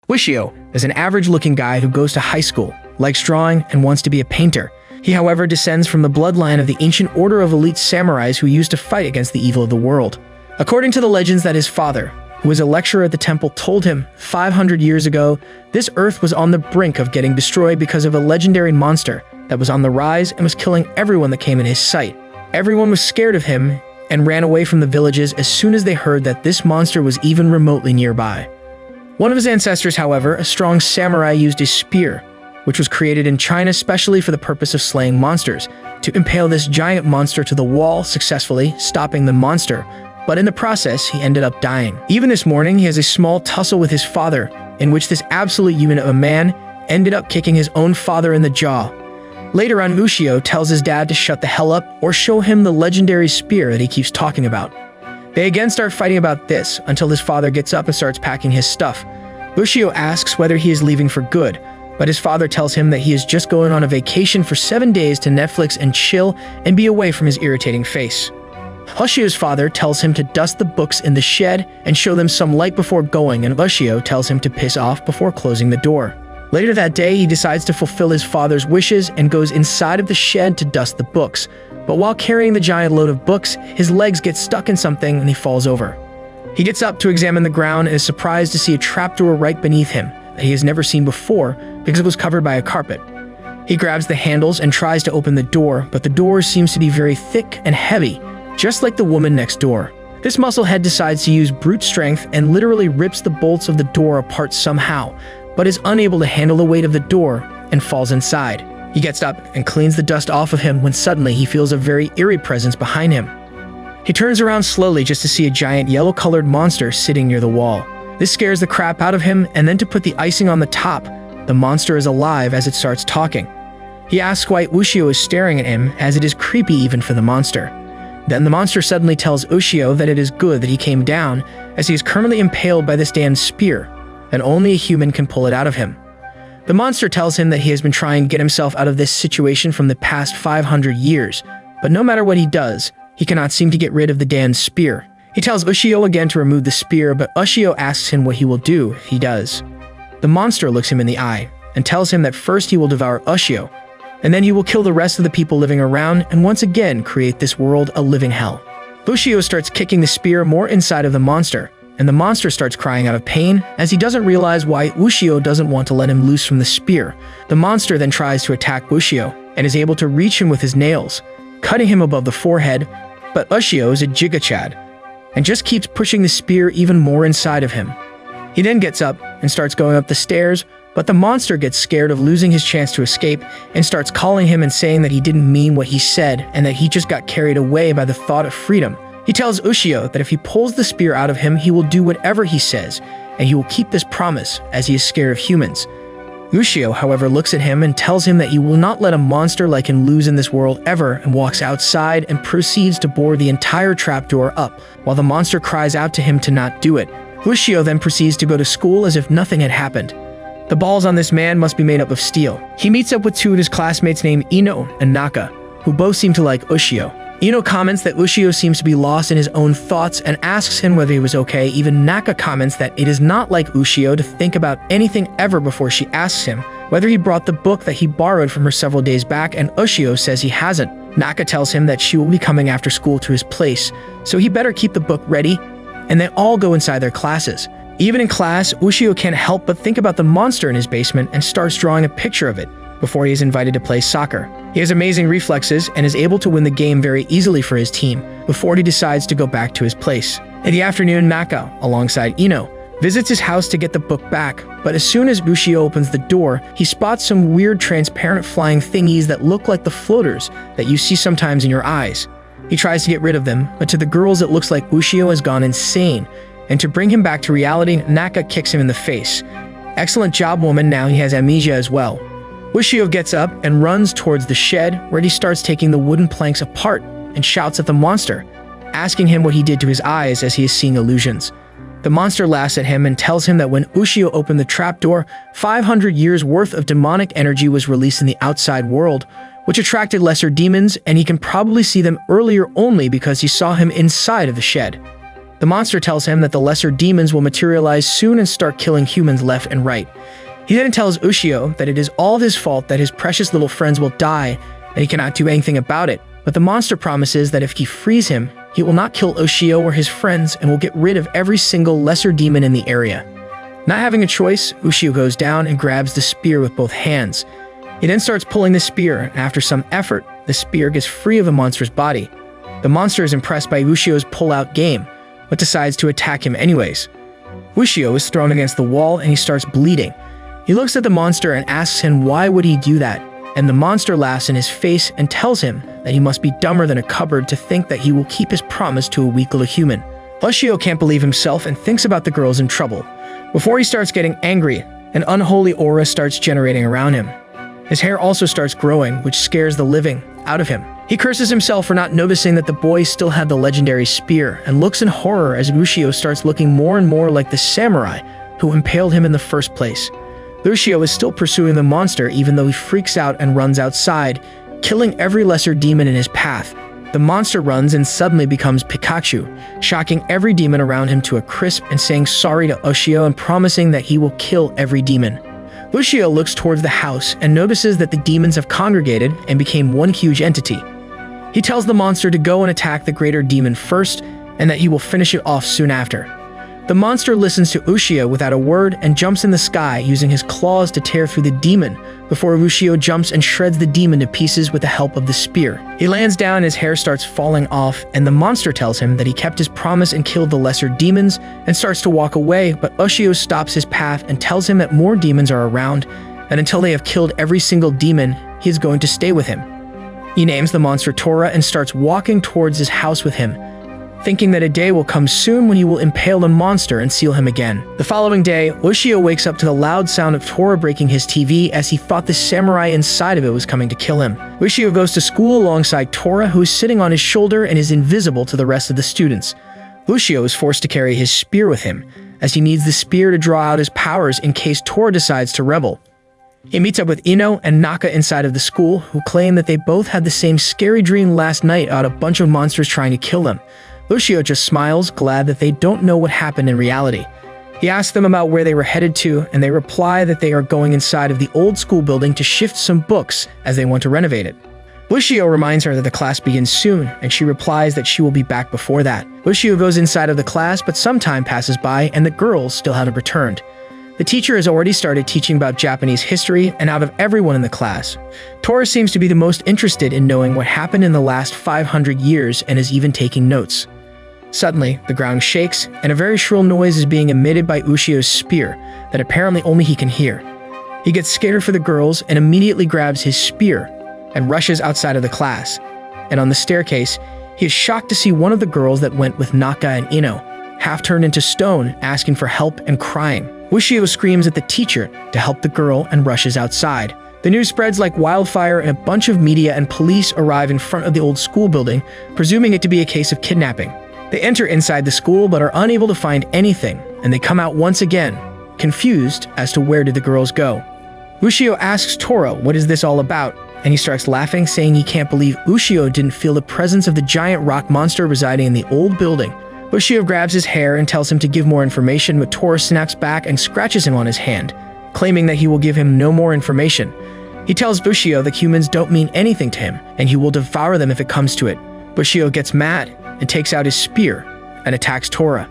Ushio is an average-looking guy who goes to high school, likes drawing, and wants to be a painter. He, however, descends from the bloodline of the ancient order of elite samurais who used to fight against the evil of the world. According to the legends that his father, who was a lecturer at the temple, told him 500 years ago, this earth was on the brink of getting destroyed because of a legendary monster that was on the rise and was killing everyone that came in his sight. Everyone was scared of him and ran away from the villages as soon as they heard that this monster was even remotely nearby. One of his ancestors, however, a strong samurai, used a spear, which was created in China specially for the purpose of slaying monsters, to impale this giant monster to the wall, successfully stopping the monster, but in the process, he ended up dying. Even this morning, he has a small tussle with his father, in which this absolute unit of a man ended up kicking his own father in the jaw. Later on, Ushio tells his dad to shut the hell up or show him the legendary spear that he keeps talking about. They again start fighting about this until his father gets up and starts packing his stuff. Ushio asks whether he is leaving for good, but his father tells him that he is just going on a vacation for 7 days to Netflix and chill and be away from his irritating face. Ushio's father tells him to dust the books in the shed and show them some light before going, and Ushio tells him to piss off before closing the door. Later that day, he decides to fulfill his father's wishes and goes inside of the shed to dust the books. But while carrying the giant load of books, his legs get stuck in something and he falls over. He gets up to examine the ground and is surprised to see a trapdoor right beneath him that he has never seen before because it was covered by a carpet. He grabs the handles and tries to open the door, but the door seems to be very thick and heavy, just like the woman next door. This musclehead decides to use brute strength and literally rips the bolts of the door apart somehow, but is unable to handle the weight of the door and falls inside. He gets up and cleans the dust off of him when suddenly he feels a very eerie presence behind him. He turns around slowly just to see a giant yellow-colored monster sitting near the wall. This scares the crap out of him, and then to put the icing on the top, the monster is alive as it starts talking. He asks why Ushio is staring at him, as it is creepy even for the monster. Then the monster suddenly tells Ushio that it is good that he came down, as he is currently impaled by this damn spear, and only a human can pull it out of him. The monster tells him that he has been trying to get himself out of this situation from the past 500 years, but no matter what he does, he cannot seem to get rid of the damn spear. He tells Ushio again to remove the spear, but Ushio asks him what he will do if he does. The monster looks him in the eye and tells him that first he will devour Ushio, and then he will kill the rest of the people living around and once again create this world a living hell. Ushio starts kicking the spear more inside of the monster, and the monster starts crying out of pain as he doesn't realize why Ushio doesn't want to let him loose from the spear. The monster then tries to attack Ushio and is able to reach him with his nails, cutting him above the forehead, but Ushio is a Giga-Chad and just keeps pushing the spear even more inside of him. He then gets up and starts going up the stairs, but the monster gets scared of losing his chance to escape and starts calling him and saying that he didn't mean what he said and that he just got carried away by the thought of freedom. He tells Ushio that if he pulls the spear out of him, he will do whatever he says, and he will keep this promise as he is scared of humans. Ushio, however, looks at him and tells him that he will not let a monster like him lose in this world ever, and walks outside and proceeds to bore the entire trapdoor up, while the monster cries out to him to not do it. Ushio then proceeds to go to school as if nothing had happened. The balls on this man must be made up of steel. He meets up with two of his classmates named Ino and Naka, who both seem to like Ushio. Ino comments that Ushio seems to be lost in his own thoughts and asks him whether he was okay. Even Naka comments that it is not like Ushio to think about anything ever before she asks him whether he brought the book that he borrowed from her several days back, and Ushio says he hasn't. Naka tells him that she will be coming after school to his place, so he better keep the book ready, and they all go inside their classes. Even in class, Ushio can't help but think about the monster in his basement and starts drawing a picture of it before he is invited to play soccer. He has amazing reflexes and is able to win the game very easily for his team before he decides to go back to his place. In the afternoon, Naka, alongside Ino, visits his house to get the book back, but as soon as Ushio opens the door, he spots some weird transparent flying thingies that look like the floaters that you see sometimes in your eyes. He tries to get rid of them, but to the girls it looks like Ushio has gone insane, and to bring him back to reality, Naka kicks him in the face. Excellent job, woman, now he has amnesia as well. Ushio gets up and runs towards the shed, where he starts taking the wooden planks apart and shouts at the monster, asking him what he did to his eyes as he is seeing illusions. The monster laughs at him and tells him that when Ushio opened the trapdoor, 500 years worth of demonic energy was released in the outside world, which attracted lesser demons, and he can probably see them earlier only because he saw him inside of the shed. The monster tells him that the lesser demons will materialize soon and start killing humans left and right. He then tells Ushio that it is all his fault that his precious little friends will die and he cannot do anything about it, but the monster promises that if he frees him, he will not kill Ushio or his friends and will get rid of every single lesser demon in the area. Not having a choice, Ushio goes down and grabs the spear with both hands. He then starts pulling the spear, and after some effort, the spear gets free of the monster's body. The monster is impressed by Ushio's pull-out game, but decides to attack him anyways. Ushio is thrown against the wall and he starts bleeding. He looks at the monster and asks him why would he do that, and the monster laughs in his face and tells him that he must be dumber than a cupboard to think that he will keep his promise to a weak little human. Ushio can't believe himself and thinks about the girls in trouble. Before he starts getting angry, an unholy aura starts generating around him. His hair also starts growing, which scares the living out of him. He curses himself for not noticing that the boys still had the legendary spear and looks in horror as Ushio starts looking more and more like the samurai who impaled him in the first place. Ushio is still pursuing the monster even though he freaks out and runs outside, killing every lesser demon in his path. The monster runs and suddenly becomes Pikachu, shocking every demon around him to a crisp and saying sorry to Ushio and promising that he will kill every demon. Ushio looks towards the house and notices that the demons have congregated and became one huge entity. He tells the monster to go and attack the greater demon first and that he will finish it off soon after. The monster listens to Ushio without a word and jumps in the sky using his claws to tear through the demon before Ushio jumps and shreds the demon to pieces with the help of the spear. He lands down, his hair starts falling off, and the monster tells him that he kept his promise and killed the lesser demons and starts to walk away, but Ushio stops his path and tells him that more demons are around, and until they have killed every single demon, he is going to stay with him. He names the monster Tora and starts walking towards his house with him, thinking that a day will come soon when he will impale the monster and seal him again. The following day, Ushio wakes up to the loud sound of Tora breaking his TV as he thought the samurai inside of it was coming to kill him. Ushio goes to school alongside Tora, who is sitting on his shoulder and is invisible to the rest of the students. Ushio is forced to carry his spear with him, as he needs the spear to draw out his powers in case Tora decides to rebel. He meets up with Ino and Naka inside of the school, who claim that they both had the same scary dream last night about a bunch of monsters trying to kill them. Ushio just smiles, glad that they don't know what happened in reality. He asks them about where they were headed to, and they reply that they are going inside of the old school building to shift some books as they want to renovate it. Ushio reminds her that the class begins soon, and she replies that she will be back before that. Ushio goes inside of the class, but some time passes by and the girls still haven't returned. The teacher has already started teaching about Japanese history, and out of everyone in the class, Tora seems to be the most interested in knowing what happened in the last 500 years and is even taking notes. Suddenly, the ground shakes, and a very shrill noise is being emitted by Ushio's spear that apparently only he can hear. He gets scared for the girls and immediately grabs his spear and rushes outside of the class. And on the staircase, he is shocked to see one of the girls that went with Naka and Ino, half turned into stone, asking for help and crying. Ushio screams at the teacher to help the girl and rushes outside. The news spreads like wildfire and a bunch of media and police arrive in front of the old school building, presuming it to be a case of kidnapping. They enter inside the school but are unable to find anything, and they come out once again, confused as to where did the girls go. Ushio asks Tora what is this all about, and he starts laughing, saying he can't believe Ushio didn't feel the presence of the giant rock monster residing in the old building. Ushio grabs his hair and tells him to give more information, but Tora snaps back and scratches him on his hand, claiming that he will give him no more information. He tells Ushio that humans don't mean anything to him, and he will devour them if it comes to it. Ushio gets mad and takes out his spear and attacks Tora.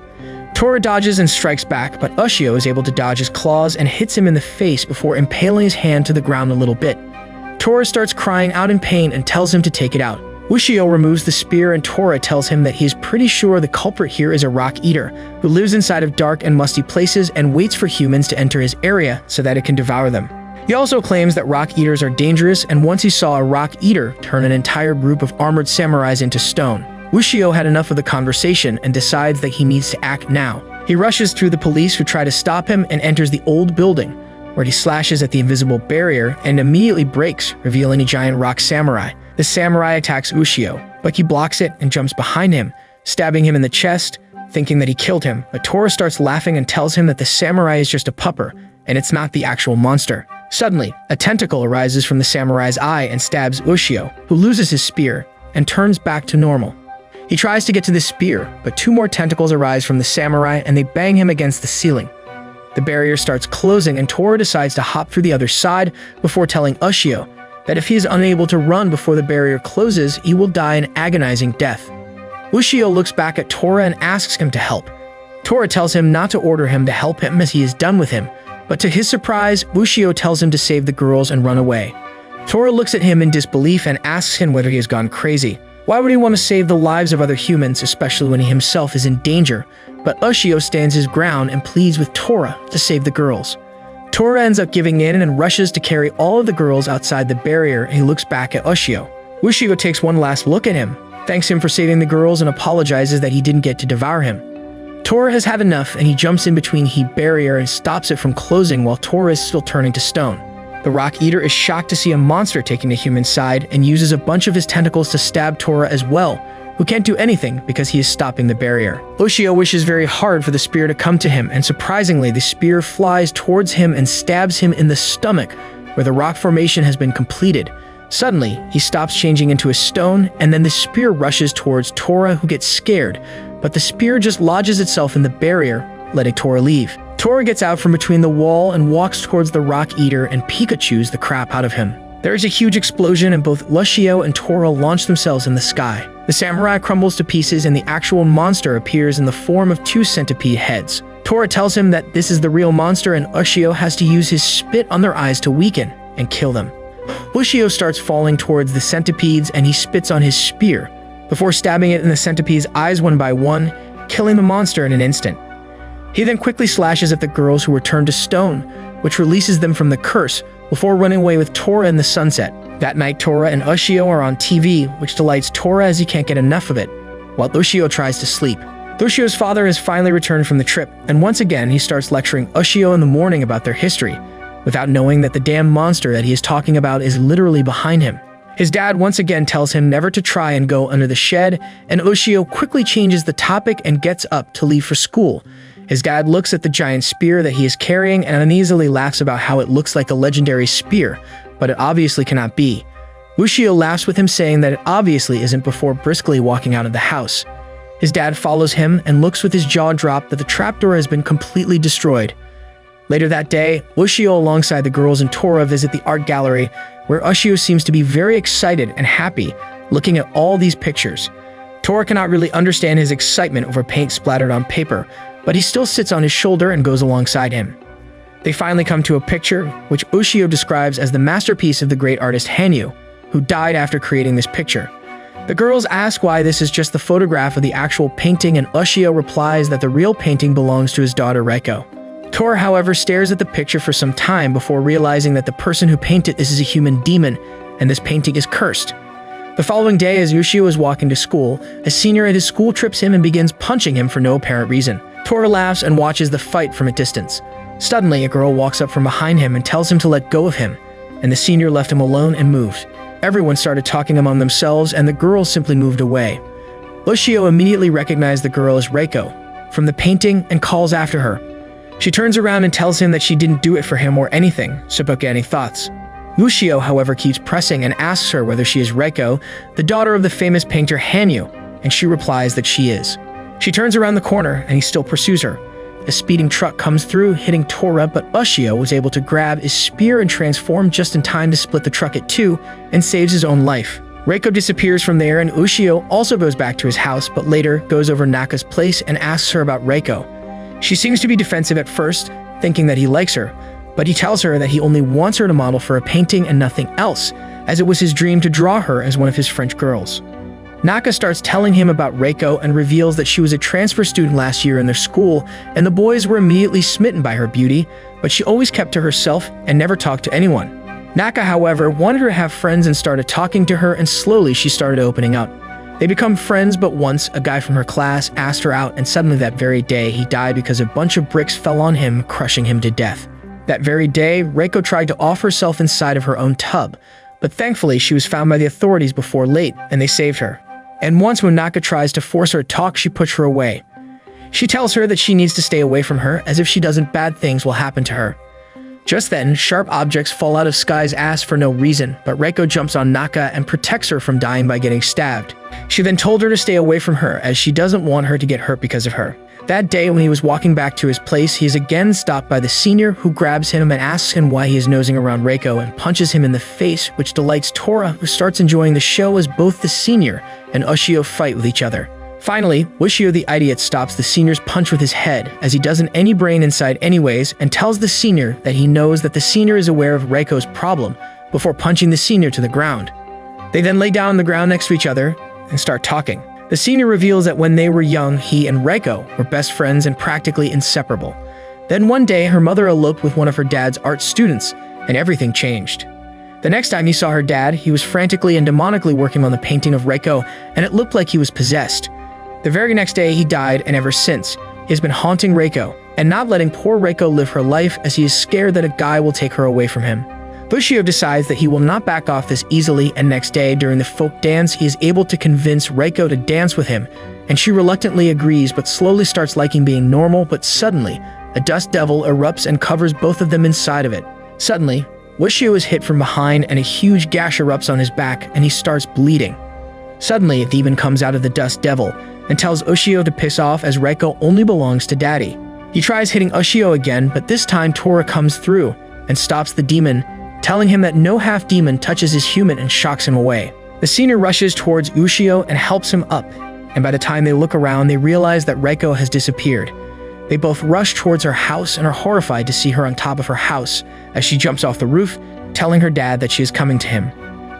Tora dodges and strikes back, but Ushio is able to dodge his claws and hits him in the face before impaling his hand to the ground a little bit. Tora starts crying out in pain and tells him to take it out. Ushio removes the spear and Tora tells him that he is pretty sure the culprit here is a rock eater who lives inside of dark and musty places and waits for humans to enter his area so that it can devour them. He also claims that rock eaters are dangerous, and once he saw a rock eater turn an entire group of armored samurais into stone. Ushio had enough of the conversation and decides that he needs to act now. He rushes through the police who try to stop him and enters the old building, where he slashes at the invisible barrier and immediately breaks, revealing a giant rock samurai. The samurai attacks Ushio, but he blocks it and jumps behind him, stabbing him in the chest, thinking that he killed him. But Tora starts laughing and tells him that the samurai is just a pupper, and it's not the actual monster. Suddenly, a tentacle arises from the samurai's eye and stabs Ushio, who loses his spear and turns back to normal. He tries to get to the spear, but two more tentacles arise from the samurai and they bang him against the ceiling. The barrier starts closing and Tora decides to hop through the other side before telling Ushio that if he is unable to run before the barrier closes, he will die an agonizing death. Ushio looks back at Tora and asks him to help. Tora tells him not to order him to help him as he is done with him, but to his surprise, Ushio tells him to save the girls and run away. Tora looks at him in disbelief and asks him whether he has gone crazy. Why would he want to save the lives of other humans, especially when he himself is in danger? But Ushio stands his ground and pleads with Tora to save the girls. Tora ends up giving in and rushes to carry all of the girls outside the barrier, and he looks back at Ushio. Ushio takes one last look at him, thanks him for saving the girls, and apologizes that he didn't get to devour him. Tora has had enough, and he jumps in between the barrier and stops it from closing while Tora is still turning to stone. The Rock Eater is shocked to see a monster taking the human side and uses a bunch of his tentacles to stab Tora as well, who can't do anything because he is stopping the barrier. Ushio wishes very hard for the spear to come to him, and surprisingly, the spear flies towards him and stabs him in the stomach, where the rock formation has been completed. Suddenly, he stops changing into a stone, and then the spear rushes towards Tora, who gets scared, but the spear just lodges itself in the barrier, letting Tora leave. Tora gets out from between the wall and walks towards the Rock Eater and Pikachu's the crap out of him. There is a huge explosion and both Ushio and Tora launch themselves in the sky. The samurai crumbles to pieces and the actual monster appears in the form of two centipede heads. Tora tells him that this is the real monster and Ushio has to use his spit on their eyes to weaken and kill them. Ushio starts falling towards the centipedes and he spits on his spear, before stabbing it in the centipede's eyes one by one, killing the monster in an instant. He then quickly slashes at the girls who were turned to stone, which releases them from the curse, before running away with Tora in the sunset. That night, Tora and Ushio are on TV, which delights Tora as he can't get enough of it, while Ushio tries to sleep. Ushio's father has finally returned from the trip, and once again he starts lecturing Ushio in the morning about their history, without knowing that the damn monster that he is talking about is literally behind him. His dad once again tells him never to try and go under the shed, and Ushio quickly changes the topic and gets up to leave for school. His dad looks at the giant spear that he is carrying and uneasily laughs about how it looks like a legendary spear, but it obviously cannot be. Ushio laughs with him saying that it obviously isn't before briskly walking out of the house. His dad follows him and looks with his jaw dropped that the trapdoor has been completely destroyed. Later that day, Ushio alongside the girls and Tora visit the art gallery, where Ushio seems to be very excited and happy, looking at all these pictures. Tora cannot really understand his excitement over paint splattered on paper, but he still sits on his shoulder and goes alongside him. They finally come to a picture, which Ushio describes as the masterpiece of the great artist Hanyu, who died after creating this picture. The girls ask why this is just the photograph of the actual painting, and Ushio replies that the real painting belongs to his daughter Reiko. Tora, however, stares at the picture for some time before realizing that the person who painted this is a human demon, and this painting is cursed. The following day, as Ushio is walking to school, a senior at his school trips him and begins punching him for no apparent reason. Tora laughs and watches the fight from a distance. Suddenly, a girl walks up from behind him and tells him to let go of him, and the senior left him alone and moved. Everyone started talking among themselves, and the girl simply moved away. Ushio immediately recognized the girl as Reiko from the painting and calls after her. She turns around and tells him that she didn't do it for him or anything, Sabuka any thoughts. Ushio, however, keeps pressing and asks her whether she is Reiko, the daughter of the famous painter Hanyu, and she replies that she is. She turns around the corner and he still pursues her. A speeding truck comes through, hitting Tora, but Ushio was able to grab his spear and transform just in time to split the truck in two and saves his own life. Reiko disappears from there and Ushio also goes back to his house, but later goes over Naka's place and asks her about Reiko. She seems to be defensive at first, thinking that he likes her, but he tells her that he only wants her to model for a painting and nothing else, as it was his dream to draw her as one of his French girls. Naka starts telling him about Reiko and reveals that she was a transfer student last year in their school, and the boys were immediately smitten by her beauty, but she always kept to herself and never talked to anyone. Naka, however, wanted her to have friends and started talking to her, and slowly she started opening up. They become friends, but once a guy from her class asked her out, and suddenly that very day he died because a bunch of bricks fell on him, crushing him to death. That very day, Reiko tried to off herself inside of her own tub, but thankfully she was found by the authorities before late, and they saved her. And once when Naka tries to force her to talk, she pushes her away. She tells her that she needs to stay away from her, as if she doesn't, bad things will happen to her. Just then, sharp objects fall out of Sky's ass for no reason, but Reiko jumps on Naka and protects her from dying by getting stabbed. She then told her to stay away from her as she doesn't want her to get hurt because of her. That day, when he was walking back to his place, he is again stopped by the senior, who grabs him and asks him why he is nosing around Reiko and punches him in the face, which delights Tora, who starts enjoying the show as both the senior and Ushio fight with each other. Finally, Ushio the idiot stops the senior's punch with his head, as he doesn't any brain inside anyways, and tells the senior that he knows that the senior is aware of Reiko's problem before punching the senior to the ground. They then lay down on the ground next to each other and start talking. The senior reveals that when they were young, he and Reiko were best friends and practically inseparable. Then one day, her mother eloped with one of her dad's art students, and everything changed. The next time he saw her dad, he was frantically and demonically working on the painting of Reiko, and it looked like he was possessed. The very next day, he died, and ever since, he has been haunting Reiko and not letting poor Reiko live her life, as he is scared that a guy will take her away from him. Ushio decides that he will not back off this easily, and next day, during the folk dance, he is able to convince Reiko to dance with him, and she reluctantly agrees but slowly starts liking being normal. But suddenly, a dust devil erupts and covers both of them inside of it. Suddenly, Ushio is hit from behind and a huge gash erupts on his back, and he starts bleeding. Suddenly, a demon comes out of the dust devil and tells Ushio to piss off, as Reiko only belongs to Daddy. He tries hitting Ushio again, but this time Tora comes through and stops the demon, telling him that no half-demon touches his human, and shocks him away. The senior rushes towards Ushio and helps him up, and by the time they look around, they realize that Reiko has disappeared. They both rush towards her house and are horrified to see her on top of her house as she jumps off the roof, telling her dad that she is coming to him.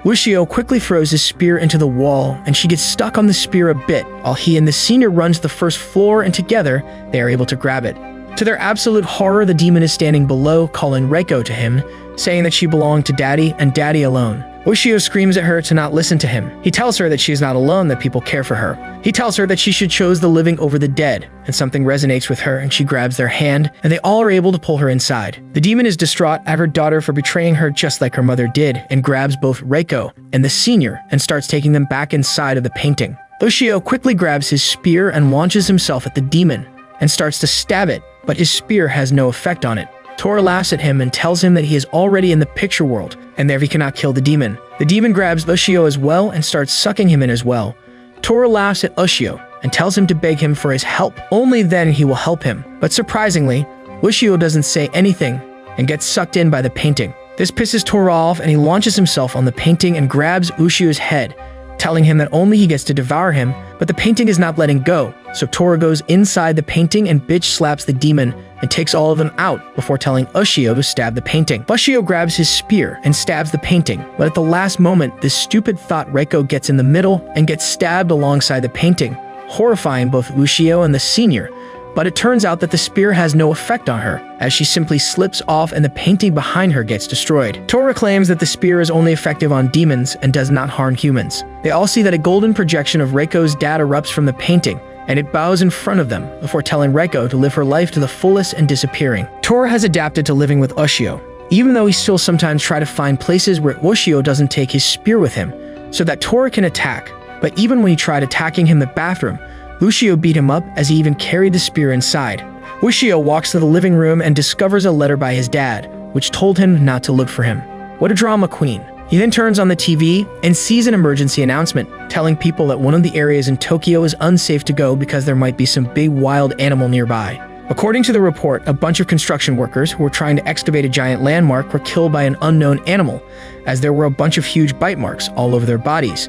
Ushio quickly throws his spear into the wall, and she gets stuck on the spear a bit, while he and the senior run to the first floor, and together, they are able to grab it. To their absolute horror, the demon is standing below, calling Reiko to him, saying that she belonged to Daddy and Daddy alone. Ushio screams at her to not listen to him. He tells her that she is not alone, that people care for her. He tells her that she should choose the living over the dead, and something resonates with her, and she grabs their hand, and they all are able to pull her inside. The demon is distraught at her daughter for betraying her just like her mother did, and grabs both Reiko and the senior and starts taking them back inside of the painting. Ushio quickly grabs his spear and launches himself at the demon and starts to stab it, but his spear has no effect on it. Tora laughs at him and tells him that he is already in the picture world, and there he cannot kill the demon. The demon grabs Ushio as well and starts sucking him in as well. Tora laughs at Ushio and tells him to beg him for his help. Only then he will help him. But surprisingly, Ushio doesn't say anything and gets sucked in by the painting. This pisses Tora off, and he launches himself on the painting and grabs Ushio's head, telling him that only he gets to devour him, but the painting is not letting go. So Tora goes inside the painting and bitch slaps the demon and takes all of them out before telling Ushio to stab the painting. Ushio grabs his spear and stabs the painting, but at the last moment, this stupid thought Reiko gets in the middle and gets stabbed alongside the painting, horrifying both Ushio and the senior. But it turns out that the spear has no effect on her, as she simply slips off and the painting behind her gets destroyed. Tora claims that the spear is only effective on demons and does not harm humans. They all see that a golden projection of Reiko's dad erupts from the painting, and it bows in front of them before telling Reiko to live her life to the fullest and disappearing. Tora has adapted to living with Ushio, even though he still sometimes tries to find places where Ushio doesn't take his spear with him, so that Tora can attack. But even when he tried attacking him in the bathroom, Ushio beat him up, as he even carried the spear inside. Ushio walks to the living room and discovers a letter by his dad, which told him not to look for him. What a drama queen. He then turns on the TV and sees an emergency announcement telling people that one of the areas in Tokyo is unsafe to go because there might be some big wild animal nearby. According to the report, a bunch of construction workers who were trying to excavate a giant landmark were killed by an unknown animal, as there were a bunch of huge bite marks all over their bodies.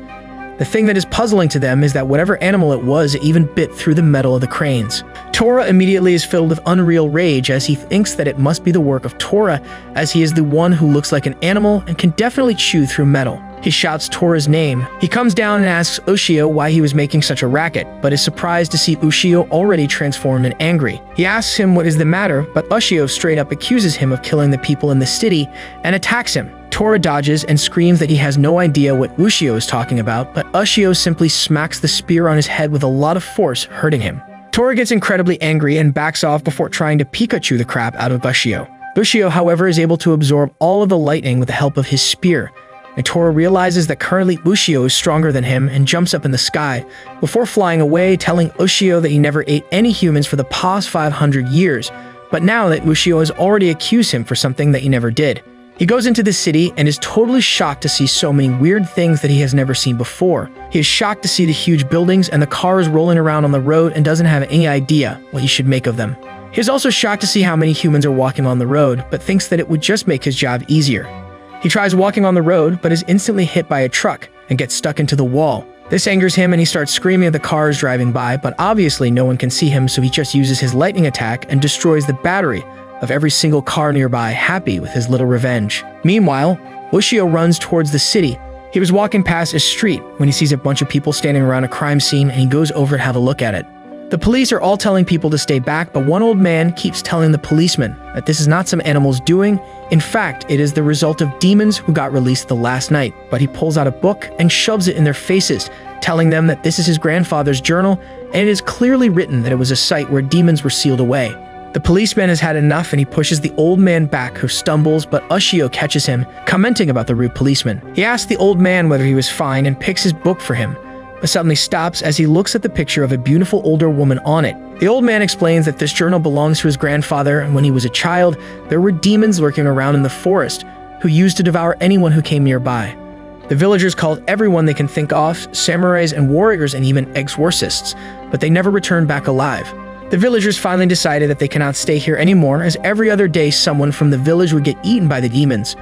The thing that is puzzling to them is that whatever animal it was, it even bit through the metal of the cranes. Tora immediately is filled with unreal rage, as he thinks that it must be the work of Tora, as he is the one who looks like an animal and can definitely chew through metal. He shouts Tora's name. He comes down and asks Ushio why he was making such a racket, but is surprised to see Ushio already transformed and angry. He asks him what is the matter, but Ushio straight up accuses him of killing the people in the city and attacks him. Tora dodges and screams that he has no idea what Ushio is talking about, but Ushio simply smacks the spear on his head with a lot of force, hurting him. Tora gets incredibly angry and backs off before trying to Pikachu the crap out of Ushio. Ushio, however, is able to absorb all of the lightning with the help of his spear, and Tora realizes that currently Ushio is stronger than him and jumps up in the sky before flying away, telling Ushio that he never ate any humans for the past 500 years, but now that Ushio has already accused him for something that he never did. He goes into the city and is totally shocked to see so many weird things that he has never seen before. He is shocked to see the huge buildings and the cars rolling around on the road and doesn't have any idea what he should make of them. He is also shocked to see how many humans are walking on the road, but thinks that it would just make his job easier. He tries walking on the road, but is instantly hit by a truck and gets stuck into the wall. This angers him and he starts screaming at the cars driving by, but obviously no one can see him, so he just uses his lightning attack and destroys the battery of every single car nearby, happy with his little revenge. Meanwhile, Ushio runs towards the city. He was walking past a street when he sees a bunch of people standing around a crime scene, and he goes over to have a look at it. The police are all telling people to stay back, but one old man keeps telling the policeman that this is not some animal's doing. In fact, it is the result of demons who got released the last night. But he pulls out a book and shoves it in their faces, telling them that this is his grandfather's journal, and it is clearly written that it was a site where demons were sealed away. The policeman has had enough and he pushes the old man back, who stumbles, but Ushio catches him, commenting about the rude policeman. He asks the old man whether he was fine and picks his book for him, but suddenly stops as he looks at the picture of a beautiful older woman on it. The old man explains that this journal belongs to his grandfather, and when he was a child, there were demons lurking around in the forest who used to devour anyone who came nearby. The villagers called everyone they can think of, samurais and warriors and even exorcists, but they never returned back alive. The villagers finally decided that they cannot stay here anymore, as every other day someone from the village would get eaten by the demons.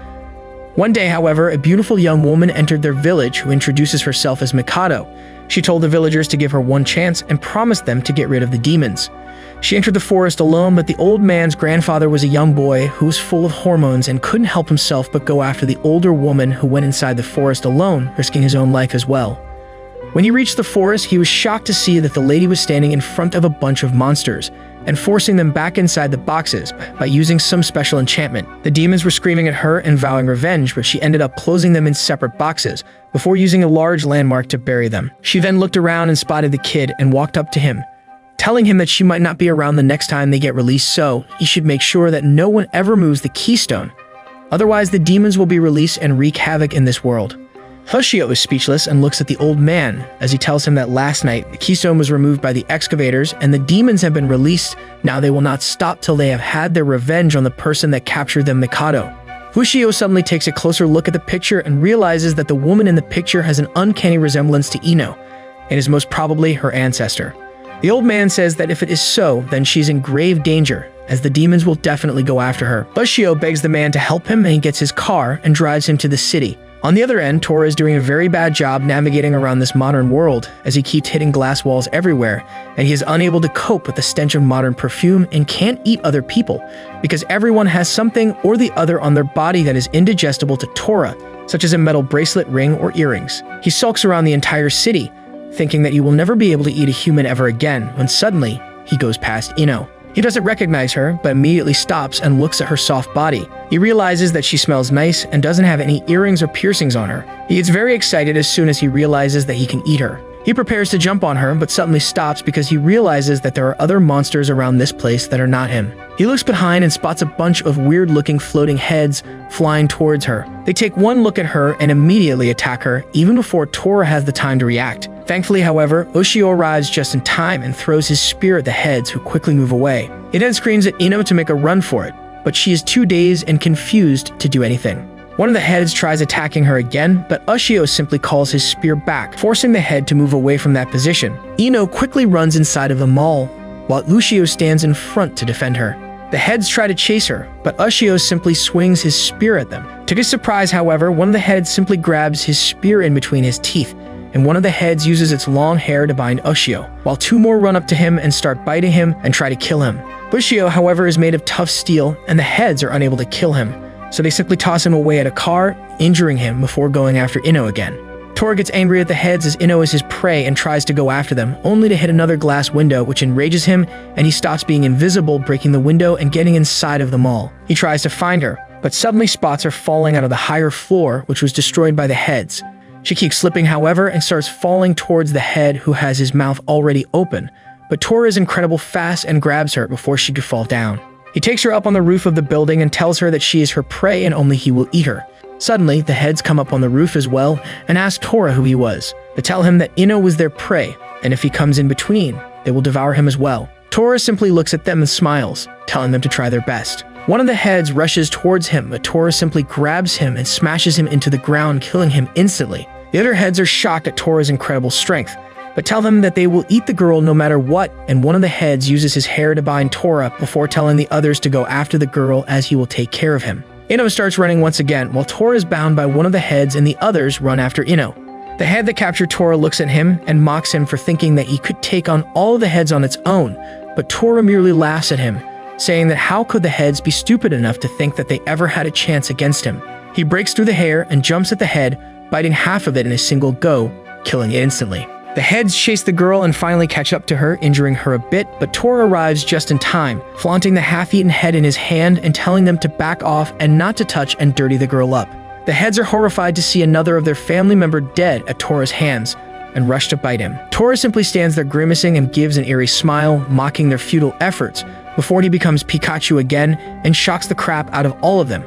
One day, however, a beautiful young woman entered their village who introduces herself as Mikado. She told the villagers to give her one chance and promised them to get rid of the demons. She entered the forest alone, but the old man's grandfather was a young boy who was full of hormones and couldn't help himself but go after the older woman, who went inside the forest alone, risking his own life as well. When he reached the forest, he was shocked to see that the lady was standing in front of a bunch of monsters and forcing them back inside the boxes by using some special enchantment. The demons were screaming at her and vowing revenge, but she ended up closing them in separate boxes before using a large landmark to bury them. She then looked around and spotted the kid and walked up to him, telling him that she might not be around the next time they get released, so he should make sure that no one ever moves the keystone. Otherwise, the demons will be released and wreak havoc in this world. Ushio is speechless and looks at the old man as he tells him that last night the keystone was removed by the excavators and the demons have been released. Now they will not stop till they have had their revenge on the person that captured them, Mikado. Ushio suddenly takes a closer look at the picture and realizes that the woman in the picture has an uncanny resemblance to Ino and is most probably her ancestor. The old man says that if it is so, then she's in grave danger, as the demons will definitely go after her. Ushio begs the man to help him and he gets his car and drives him to the city. On the other end, Tora is doing a very bad job navigating around this modern world, as he keeps hitting glass walls everywhere, and he is unable to cope with the stench of modern perfume and can't eat other people, because everyone has something or the other on their body that is indigestible to Tora, such as a metal bracelet, ring, or earrings. He sulks around the entire city, thinking that he will never be able to eat a human ever again, when suddenly, he goes past Ino. He doesn't recognize her, but immediately stops and looks at her soft body. He realizes that she smells nice and doesn't have any earrings or piercings on her. He gets very excited as soon as he realizes that he can eat her. He prepares to jump on her, but suddenly stops because he realizes that there are other monsters around this place that are not him. He looks behind and spots a bunch of weird-looking floating heads flying towards her. They take one look at her and immediately attack her, even before Tora has the time to react. Thankfully, however, Ushio arrives just in time and throws his spear at the heads, who quickly move away. He then screams at Ino to make a run for it, but she is too dazed and confused to do anything. One of the heads tries attacking her again, but Ushio simply calls his spear back, forcing the head to move away from that position. Ino quickly runs inside of the mall, while Ushio stands in front to defend her. The heads try to chase her, but Ushio simply swings his spear at them. To his surprise, however, one of the heads simply grabs his spear in between his teeth, and one of the heads uses its long hair to bind Ushio, while two more run up to him and start biting him and try to kill him. Ushio, however, is made of tough steel, and the heads are unable to kill him, so they simply toss him away at a car, injuring him before going after Ino again. Tora gets angry at the heads as Ino is his prey and tries to go after them, only to hit another glass window, which enrages him, and he stops being invisible, breaking the window and getting inside of the mall. He tries to find her, but suddenly spots her falling out of the higher floor, which was destroyed by the heads. She keeps slipping, however, and starts falling towards the head, who has his mouth already open, but Tora is incredible fast and grabs her before she could fall down. He takes her up on the roof of the building and tells her that she is her prey and only he will eat her. Suddenly, the heads come up on the roof as well and ask Tora who he was. They tell him that Ino was their prey, and if he comes in between, they will devour him as well. Tora simply looks at them and smiles, telling them to try their best. One of the heads rushes towards him, but Tora simply grabs him and smashes him into the ground, killing him instantly. The other heads are shocked at Tora's incredible strength, but tell them that they will eat the girl no matter what, and one of the heads uses his hair to bind Tora before telling the others to go after the girl as he will take care of him. Ino starts running once again, while Tora is bound by one of the heads and the others run after Ino. The head that captured Tora looks at him and mocks him for thinking that he could take on all of the heads on its own, but Tora merely laughs at him, saying that how could the heads be stupid enough to think that they ever had a chance against him. He breaks through the hair and jumps at the head, biting half of it in a single go, killing it instantly. The heads chase the girl and finally catch up to her, injuring her a bit, but Tora arrives just in time, flaunting the half-eaten head in his hand and telling them to back off and not to touch and dirty the girl up. The heads are horrified to see another of their family member dead at Tora's hands and rush to bite him. Tora simply stands there grimacing and gives an eerie smile, mocking their futile efforts, before he becomes Pikachu again and shocks the crap out of all of them,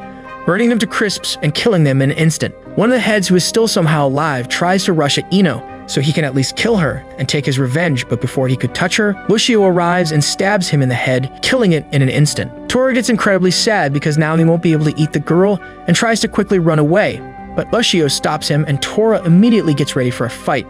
burning them to crisps and killing them in an instant. One of the heads, who is still somehow alive, tries to rush at Ino so he can at least kill her and take his revenge, but before he could touch her, Lucio arrives and stabs him in the head, killing it in an instant. Tora gets incredibly sad because now he won't be able to eat the girl and tries to quickly run away, but Lucio stops him and Tora immediately gets ready for a fight.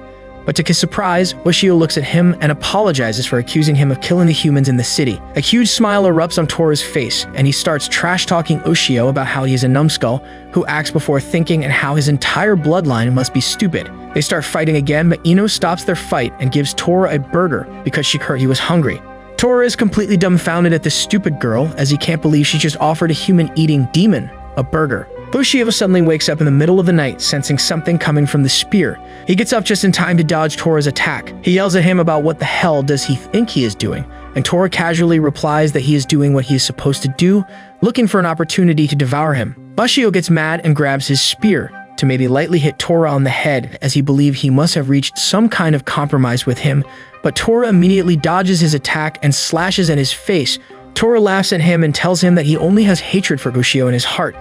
But to his surprise, Lucio looks at him and apologizes for accusing him of killing the humans in the city. A huge smile erupts on Tora's face, and he starts trash-talking Lucio about how he is a numbskull who acts before thinking and how his entire bloodline must be stupid. They start fighting again, but Ino stops their fight and gives Tora a burger because she heard he was hungry. Tora is completely dumbfounded at this stupid girl, as he can't believe she just offered a human-eating demon a burger. Lucio suddenly wakes up in the middle of the night, sensing something coming from the spear. He gets up just in time to dodge Tora's attack. He yells at him about what the hell does he think he is doing, and Tora casually replies that he is doing what he is supposed to do, looking for an opportunity to devour him. Lucio gets mad and grabs his spear to maybe lightly hit Tora on the head, as he believes he must have reached some kind of compromise with him, but Tora immediately dodges his attack and slashes at his face. Tora laughs at him and tells him that he only has hatred for Lucio in his heart.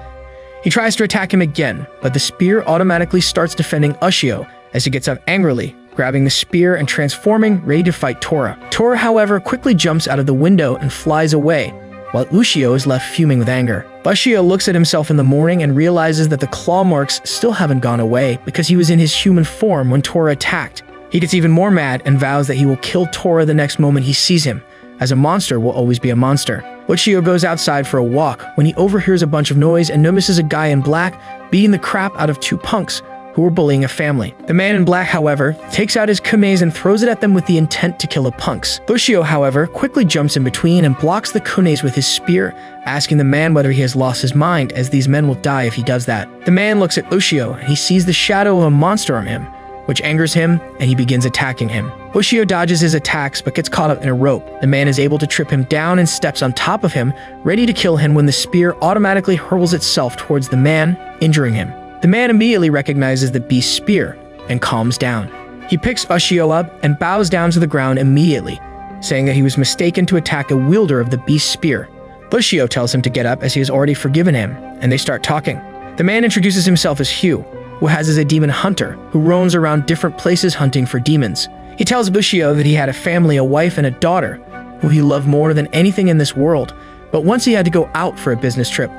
He tries to attack him again, but the spear automatically starts defending Lucio as he gets up angrily, grabbing the spear and transforming, ready to fight Tora. Tora, however, quickly jumps out of the window and flies away, while Lucio is left fuming with anger. Lucio looks at himself in the morning and realizes that the claw marks still haven't gone away because he was in his human form when Tora attacked. He gets even more mad and vows that he will kill Tora the next moment he sees him, as a monster will always be a monster. Lucio goes outside for a walk when he overhears a bunch of noise and notices a guy in black beating the crap out of two punks who were bullying a family. The man in black, however, takes out his kumes and throws it at them with the intent to kill the punks. Lucio, however, quickly jumps in between and blocks the kumes with his spear, asking the man whether he has lost his mind, as these men will die if he does that. The man looks at Lucio and he sees the shadow of a monster on him, which angers him, and he begins attacking him. Lucio dodges his attacks but gets caught up in a rope. The man is able to trip him down and steps on top of him, ready to kill him when the spear automatically hurls itself towards the man, injuring him. The man immediately recognizes the beast's spear and calms down. He picks Lucio up and bows down to the ground immediately, saying that he was mistaken to attack a wielder of the beast's spear. Lucio tells him to get up as he has already forgiven him, and they start talking. The man introduces himself as Hugh, who has as a demon hunter who roams around different places hunting for demons. He tells Lucio that he had a family, a wife and a daughter, who he loved more than anything in this world, but once he had to go out for a business trip.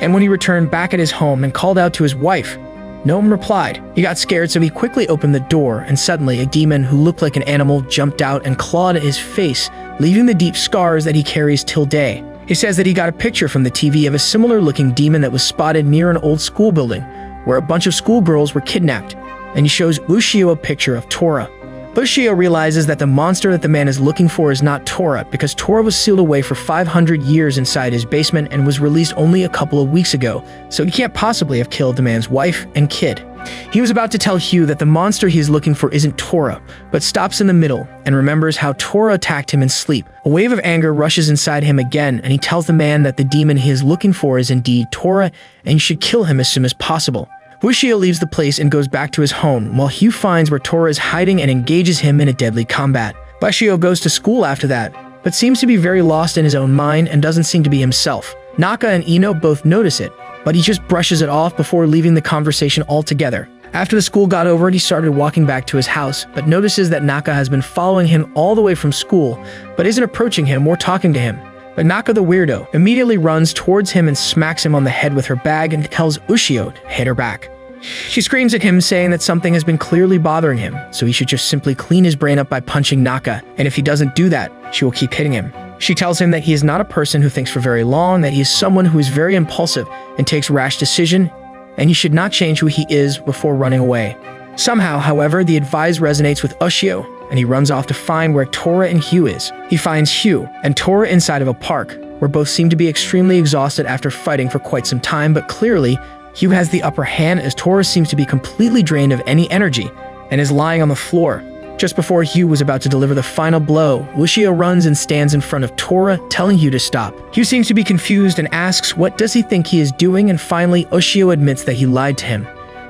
And when he returned back at his home and called out to his wife, no one replied. He got scared, so he quickly opened the door, and suddenly a demon who looked like an animal jumped out and clawed at his face, leaving the deep scars that he carries till day. He says that he got a picture from the TV of a similar-looking demon that was spotted near an old school building, where a bunch of schoolgirls were kidnapped, and he shows Lucio a picture of Tora. Lucio realizes that the monster that the man is looking for is not Tora, because Tora was sealed away for 500 years inside his basement and was released only a couple of weeks ago, so he can't possibly have killed the man's wife and kid. He was about to tell Hugh that the monster he is looking for isn't Tora, but stops in the middle and remembers how Tora attacked him in sleep. A wave of anger rushes inside him again, and he tells the man that the demon he is looking for is indeed Tora, and he should kill him as soon as possible. Lucio leaves the place and goes back to his home, while Hugh finds where Tora is hiding and engages him in a deadly combat. Lucio goes to school after that, but seems to be very lost in his own mind and doesn't seem to be himself. Naka and Ino both notice it, but he just brushes it off before leaving the conversation altogether. After the school got over it, he started walking back to his house, but notices that Naka has been following him all the way from school, but isn't approaching him or talking to him. But Naka the weirdo immediately runs towards him and smacks him on the head with her bag and tells Ushio to hit her back. She screams at him, saying that something has been clearly bothering him, so he should just simply clean his brain up by punching Naka, and if he doesn't do that, she will keep hitting him. She tells him that he is not a person who thinks for very long, that he is someone who is very impulsive and takes rash decisions, and he should not change who he is before running away. Somehow, however, the advice resonates with Ushio, and he runs off to find where Tora and Hugh is. He finds Hugh and Tora inside of a park, where both seem to be extremely exhausted after fighting for quite some time, but clearly, Hugh has the upper hand as Tora seems to be completely drained of any energy, and is lying on the floor. Just before Hugh was about to deliver the final blow, Ushio runs and stands in front of Tora, telling Hugh to stop. Hugh seems to be confused and asks what does he think he is doing, and finally Ushio admits that he lied to him.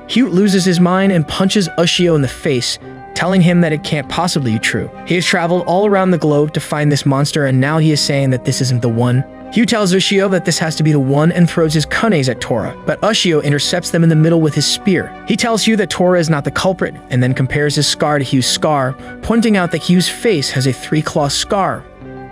Hugh loses his mind and punches Ushio in the face, telling him that it can't possibly be true. He has traveled all around the globe to find this monster, and now he is saying that this isn't the one. Hugh tells Ushio that this has to be the one and throws his kunes at Tora, but Ushio intercepts them in the middle with his spear. He tells Hugh that Tora is not the culprit, and then compares his scar to Hugh's scar, pointing out that Hugh's face has a 3-claw scar,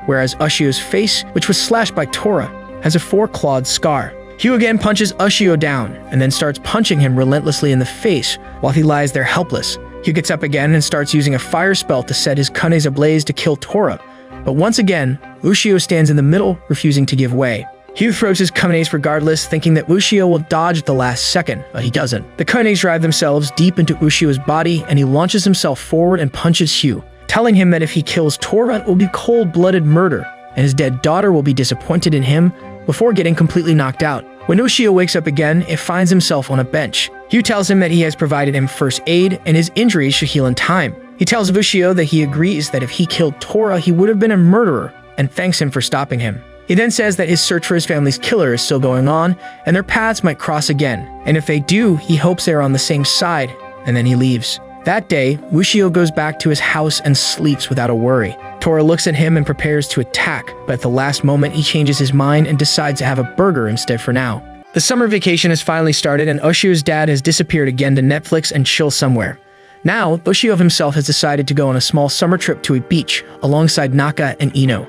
whereas Ushio's face, which was slashed by Tora, has a 4-clawed scar. Hugh again punches Ushio down, and then starts punching him relentlessly in the face while he lies there helpless. Hugh gets up again and starts using a fire spell to set his kunes ablaze to kill Tora, but once again, Ushio stands in the middle, refusing to give way. Hugh throws his kunes regardless, thinking that Ushio will dodge at the last second, but he doesn't. The kunes drive themselves deep into Ushio's body, and he launches himself forward and punches Hugh, telling him that if he kills Tora, it will be cold-blooded murder, and his dead daughter will be disappointed in him before getting completely knocked out. When Ushio wakes up again, it finds himself on a bench. Hugh tells him that he has provided him first aid, and his injuries should heal in time. He tells Ushio that he agrees that if he killed Tora, he would have been a murderer, and thanks him for stopping him. He then says that his search for his family's killer is still going on, and their paths might cross again, and if they do, he hopes they are on the same side, and then he leaves. That day, Ushio goes back to his house and sleeps without a worry. Tora looks at him and prepares to attack, but at the last moment he changes his mind and decides to have a burger instead for now. The summer vacation has finally started, and Ushio's dad has disappeared again to Netflix and chill somewhere. Now, Ushio himself has decided to go on a small summer trip to a beach alongside Naka and Ino.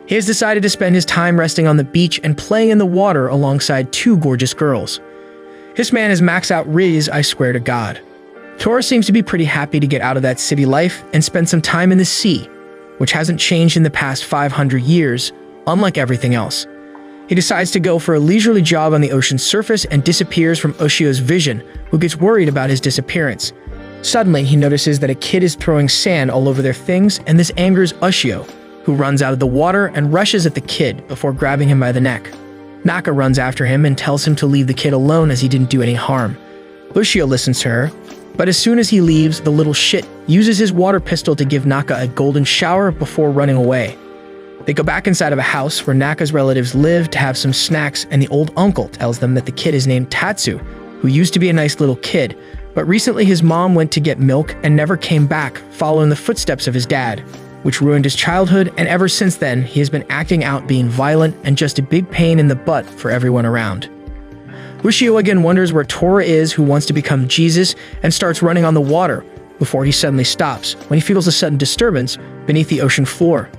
He has decided to spend his time resting on the beach and playing in the water alongside 2 gorgeous girls. This man has maxed out Riz, I swear to God. Tora seems to be pretty happy to get out of that city life and spend some time in the sea, which hasn't changed in the past 500 years, unlike everything else. He decides to go for a leisurely jog on the ocean's surface and disappears from Ushio's vision, who gets worried about his disappearance. Suddenly, he notices that a kid is throwing sand all over their things, and this angers Ushio, who runs out of the water and rushes at the kid before grabbing him by the neck. Naka runs after him and tells him to leave the kid alone as he didn't do any harm. Ushio listens to her, but as soon as he leaves, the little shit uses his water pistol to give Naka a golden shower before running away. They go back inside of a house where Naka's relatives live to have some snacks, and the old uncle tells them that the kid is named Tatsu, who used to be a nice little kid, but recently his mom went to get milk and never came back, following the footsteps of his dad, which ruined his childhood, and ever since then, he has been acting out being violent and just a big pain in the butt for everyone around. Ushio again wonders where Tora is, who wants to become Jesus, and starts running on the water, before he suddenly stops when he feels a sudden disturbance beneath the ocean floor.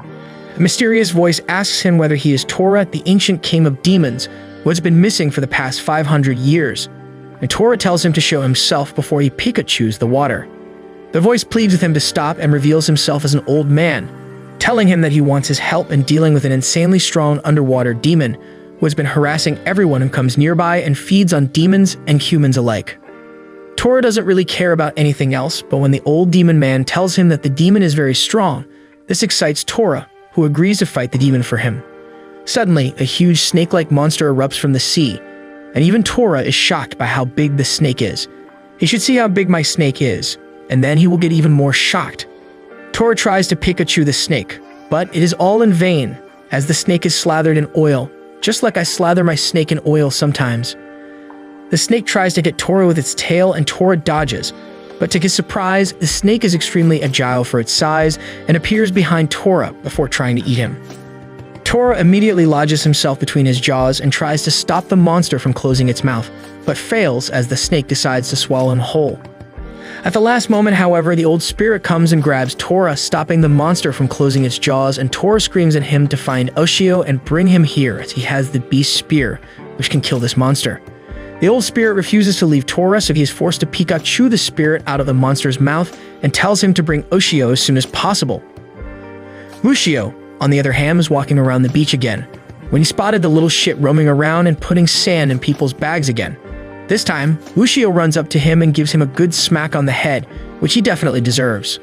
A mysterious voice asks him whether he is Tora, the ancient king of demons, who has been missing for the past 500 years. And Tora tells him to show himself before he Pikachus the water. The voice pleads with him to stop and reveals himself as an old man, telling him that he wants his help in dealing with an insanely strong underwater demon who has been harassing everyone who comes nearby and feeds on demons and humans alike. Tora doesn't really care about anything else, but when the old demon man tells him that the demon is very strong, this excites Tora, who agrees to fight the demon for him. Suddenly, a huge snake-like monster erupts from the sea, and even Tora is shocked by how big the snake is. He should see how big my snake is, and then he will get even more shocked. Tora tries to Pikachu the snake, but it is all in vain, as the snake is slathered in oil, just like I slather my snake in oil sometimes. The snake tries to get Tora with its tail, and Tora dodges, but to his surprise, the snake is extremely agile for its size and appears behind Tora before trying to eat him. Tora immediately lodges himself between his jaws and tries to stop the monster from closing its mouth, but fails as the snake decides to swallow him whole. At the last moment, however, the old spirit comes and grabs Tora, stopping the monster from closing its jaws, and Tora screams at him to find Ushio and bring him here, as he has the beast spear, which can kill this monster. The old spirit refuses to leave Tora, so he is forced to Pikachu the spirit out of the monster's mouth and tells him to bring Ushio as soon as possible. Ushio, on the other hand, was walking around the beach again, when he spotted the little shit roaming around and putting sand in people's bags again. This time, Ushio runs up to him and gives him a good smack on the head, which he definitely deserves.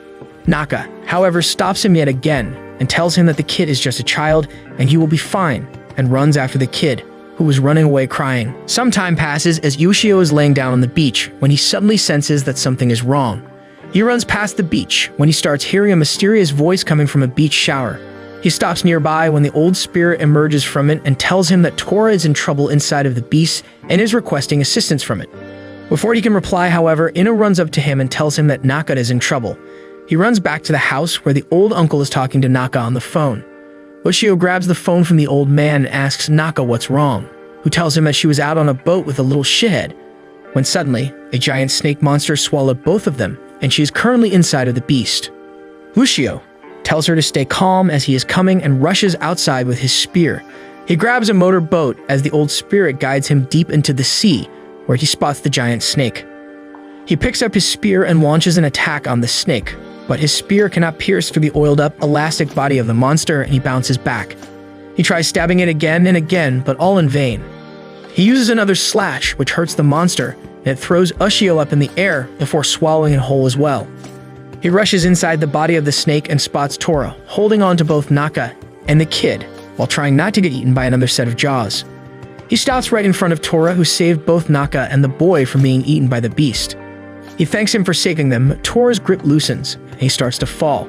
Naka, however, stops him yet again and tells him that the kid is just a child and he will be fine, and runs after the kid, who was running away crying. Some time passes as Ushio is laying down on the beach when he suddenly senses that something is wrong. He runs past the beach when he starts hearing a mysterious voice coming from a beach shower. He stops nearby when the old spirit emerges from it and tells him that Tora is in trouble inside of the beast and is requesting assistance from it. Before he can reply, however, Ino runs up to him and tells him that Naka is in trouble. He runs back to the house where the old uncle is talking to Naka on the phone. Ushio grabs the phone from the old man and asks Naka what's wrong, who tells him that she was out on a boat with a little shithead, when suddenly, a giant snake monster swallowed both of them, and she is currently inside of the beast. Ushio tells her to stay calm as he is coming and rushes outside with his spear. He grabs a motor boat as the old spirit guides him deep into the sea, where he spots the giant snake. He picks up his spear and launches an attack on the snake, but his spear cannot pierce through the oiled-up, elastic body of the monster, and he bounces back. He tries stabbing it again and again, but all in vain. He uses another slash, which hurts the monster, and it throws Ushio up in the air before swallowing it whole as well. He rushes inside the body of the snake and spots Tora, holding on to both Naka and the kid, while trying not to get eaten by another set of jaws. He stops right in front of Tora, who saved both Naka and the boy from being eaten by the beast. He thanks him for saving them, but Tora's grip loosens, and he starts to fall.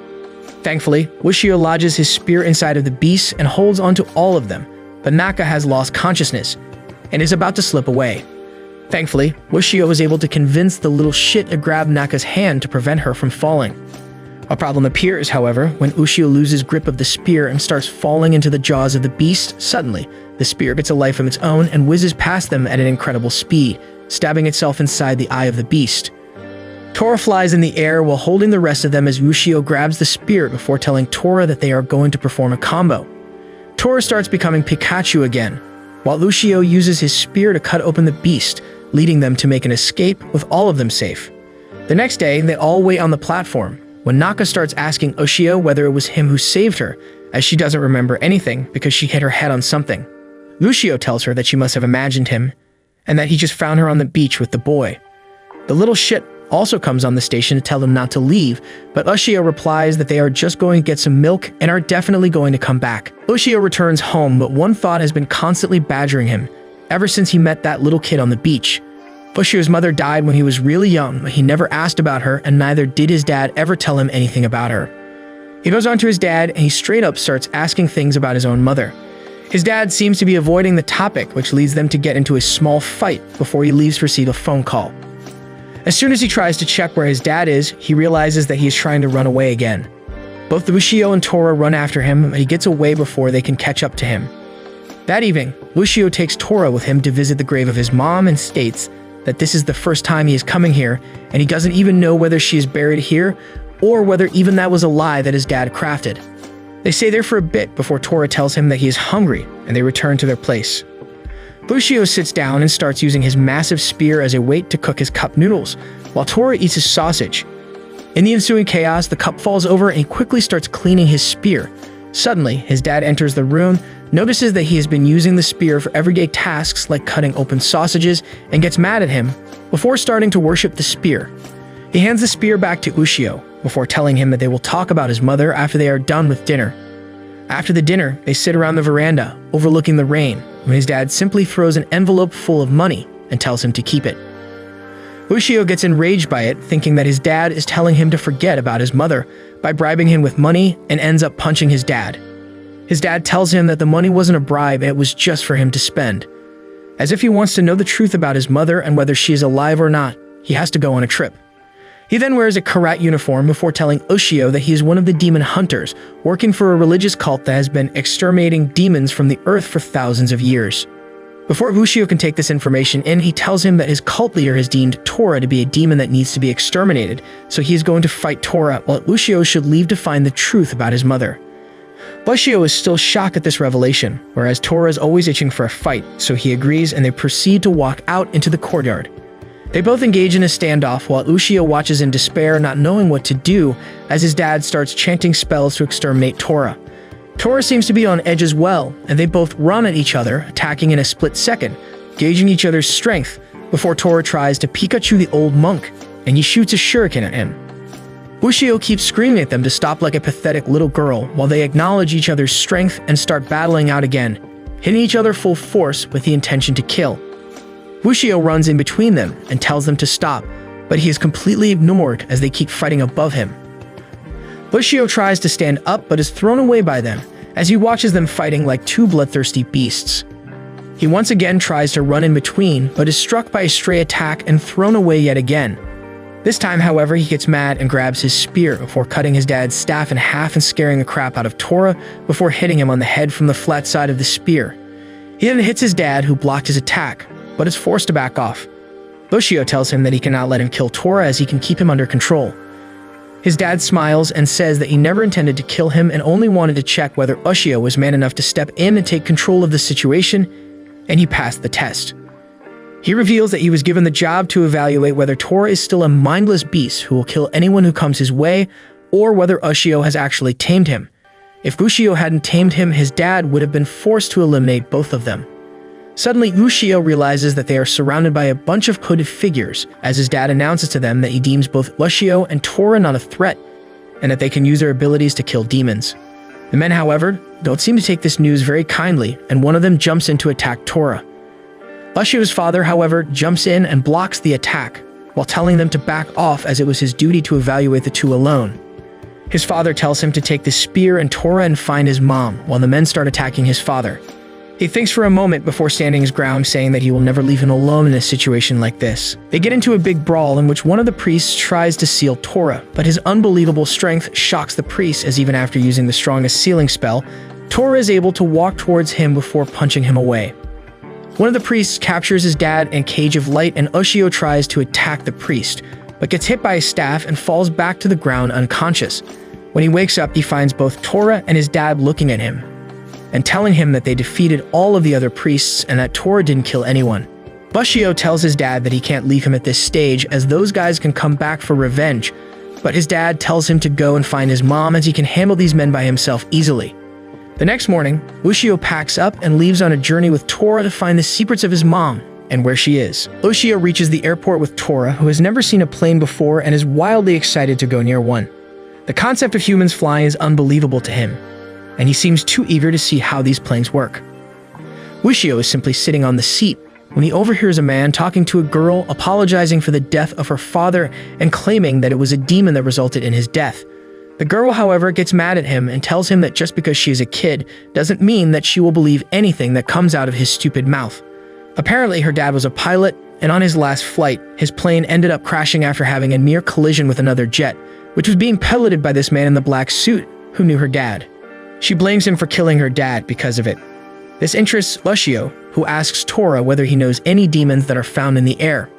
Thankfully, Ushio lodges his spear inside of the beast and holds onto all of them, but Naka has lost consciousness and is about to slip away. Thankfully, Ushio was able to convince the little shit to grab Naka's hand to prevent her from falling. A problem appears, however, when Ushio loses grip of the spear and starts falling into the jaws of the beast. Suddenly, the spear gets a life of its own and whizzes past them at an incredible speed, stabbing itself inside the eye of the beast. Tora flies in the air while holding the rest of them as Ushio grabs the spear before telling Tora that they are going to perform a combo. Tora starts becoming Pikachu again, while Ushio uses his spear to cut open the beast, leading them to make an escape with all of them safe. The next day, they all wait on the platform, when Naka starts asking Ushio whether it was him who saved her, as she doesn't remember anything because she hit her head on something. Ushio tells her that she must have imagined him, and that he just found her on the beach with the boy. The little shit also comes on the station to tell them not to leave, but Ushio replies that they are just going to get some milk and are definitely going to come back. Ushio returns home, but one thought has been constantly badgering him, ever since he met that little kid on the beach. Ushio's mother died when he was really young, but he never asked about her, and neither did his dad ever tell him anything about her. He goes on to his dad, and he straight up starts asking things about his own mother. His dad seems to be avoiding the topic, which leads them to get into a small fight before he leaves to receive a phone call. As soon as he tries to check where his dad is, he realizes that he is trying to run away again. Both Ushio and Tora run after him, but he gets away before they can catch up to him. That evening, Ushio takes Tora with him to visit the grave of his mom and states that this is the first time he is coming here, and he doesn't even know whether she is buried here or whether even that was a lie that his dad crafted. They stay there for a bit before Tora tells him that he is hungry, and they return to their place. Ushio sits down and starts using his massive spear as a weight to cook his cup noodles, while Tora eats his sausage. In the ensuing chaos, the cup falls over and he quickly starts cleaning his spear. Suddenly, his dad enters the room, notices that he has been using the spear for everyday tasks like cutting open sausages, and gets mad at him before starting to worship the spear. He hands the spear back to Ushio before telling him that they will talk about his mother after they are done with dinner. After the dinner, they sit around the veranda, overlooking the rain, when his dad simply throws an envelope full of money and tells him to keep it. Ushio gets enraged by it, thinking that his dad is telling him to forget about his mother by bribing him with money, and ends up punching his dad. His dad tells him that the money wasn't a bribe, it was just for him to spend. As if he wants to know the truth about his mother and whether she is alive or not, he has to go on a trip. He then wears a karat uniform before telling Ushio that he is one of the demon hunters, working for a religious cult that has been exterminating demons from the earth for thousands of years. Before Ushio can take this information in, he tells him that his cult leader has deemed Tora to be a demon that needs to be exterminated, so he is going to fight Tora, while Ushio should leave to find the truth about his mother. Ushio is still shocked at this revelation, whereas Tora is always itching for a fight, so he agrees and they proceed to walk out into the courtyard. They both engage in a standoff while Ushio watches in despair, not knowing what to do, as his dad starts chanting spells to exterminate Tora. Tora seems to be on edge as well, and they both run at each other, attacking in a split second, gauging each other's strength, before Tora tries to Pikachu the old monk, and he shoots a shuriken at him. Ushio keeps screaming at them to stop like a pathetic little girl, while they acknowledge each other's strength and start battling out again, hitting each other full force with the intention to kill. Ushio runs in between them and tells them to stop, but he is completely ignored as they keep fighting above him. Ushio tries to stand up but is thrown away by them, as he watches them fighting like two bloodthirsty beasts. He once again tries to run in between, but is struck by a stray attack and thrown away yet again. This time, however, he gets mad and grabs his spear before cutting his dad's staff in half and scaring the crap out of Tora before hitting him on the head from the flat side of the spear. He then hits his dad, who blocked his attack, but is forced to back off. Ushio tells him that he cannot let him kill Tora as he can keep him under control. His dad smiles and says that he never intended to kill him and only wanted to check whether Ushio was man enough to step in and take control of the situation, and he passed the test. He reveals that he was given the job to evaluate whether Tora is still a mindless beast who will kill anyone who comes his way, or whether Ushio has actually tamed him. If Ushio hadn't tamed him, his dad would have been forced to eliminate both of them. Suddenly, Ushio realizes that they are surrounded by a bunch of hooded figures, as his dad announces to them that he deems both Ushio and Tora not a threat, and that they can use their abilities to kill demons. The men, however, don't seem to take this news very kindly, and one of them jumps in to attack Tora. Ushio's father, however, jumps in and blocks the attack, while telling them to back off as it was his duty to evaluate the two alone. His father tells him to take the spear and Tora and find his mom, while the men start attacking his father. He thinks for a moment before standing his ground, saying that he will never leave him alone in a situation like this. They get into a big brawl in which one of the priests tries to seal Tora, but his unbelievable strength shocks the priest, as even after using the strongest sealing spell, Tora is able to walk towards him before punching him away. One of the priests captures his dad in a cage of light, and Ushio tries to attack the priest, but gets hit by a staff and falls back to the ground unconscious. When he wakes up, he finds both Tora and his dad looking at him, and telling him that they defeated all of the other priests and that Tora didn't kill anyone. Ushio tells his dad that he can't leave him at this stage, as those guys can come back for revenge, but his dad tells him to go and find his mom, as he can handle these men by himself easily. The next morning, Ushio packs up and leaves on a journey with Tora to find the secrets of his mom and where she is. Ushio reaches the airport with Tora, who has never seen a plane before and is wildly excited to go near one. The concept of humans flying is unbelievable to him, and he seems too eager to see how these planes work. Ushio is simply sitting on the seat when he overhears a man talking to a girl, apologizing for the death of her father and claiming that it was a demon that resulted in his death. The girl, however, gets mad at him and tells him that just because she is a kid doesn't mean that she will believe anything that comes out of his stupid mouth. Apparently, her dad was a pilot, and on his last flight, his plane ended up crashing after having a near collision with another jet, which was being piloted by this man in the black suit who knew her dad. She blames him for killing her dad because of it. This interests Ushio, who asks Tora whether he knows any demons that are found in the air.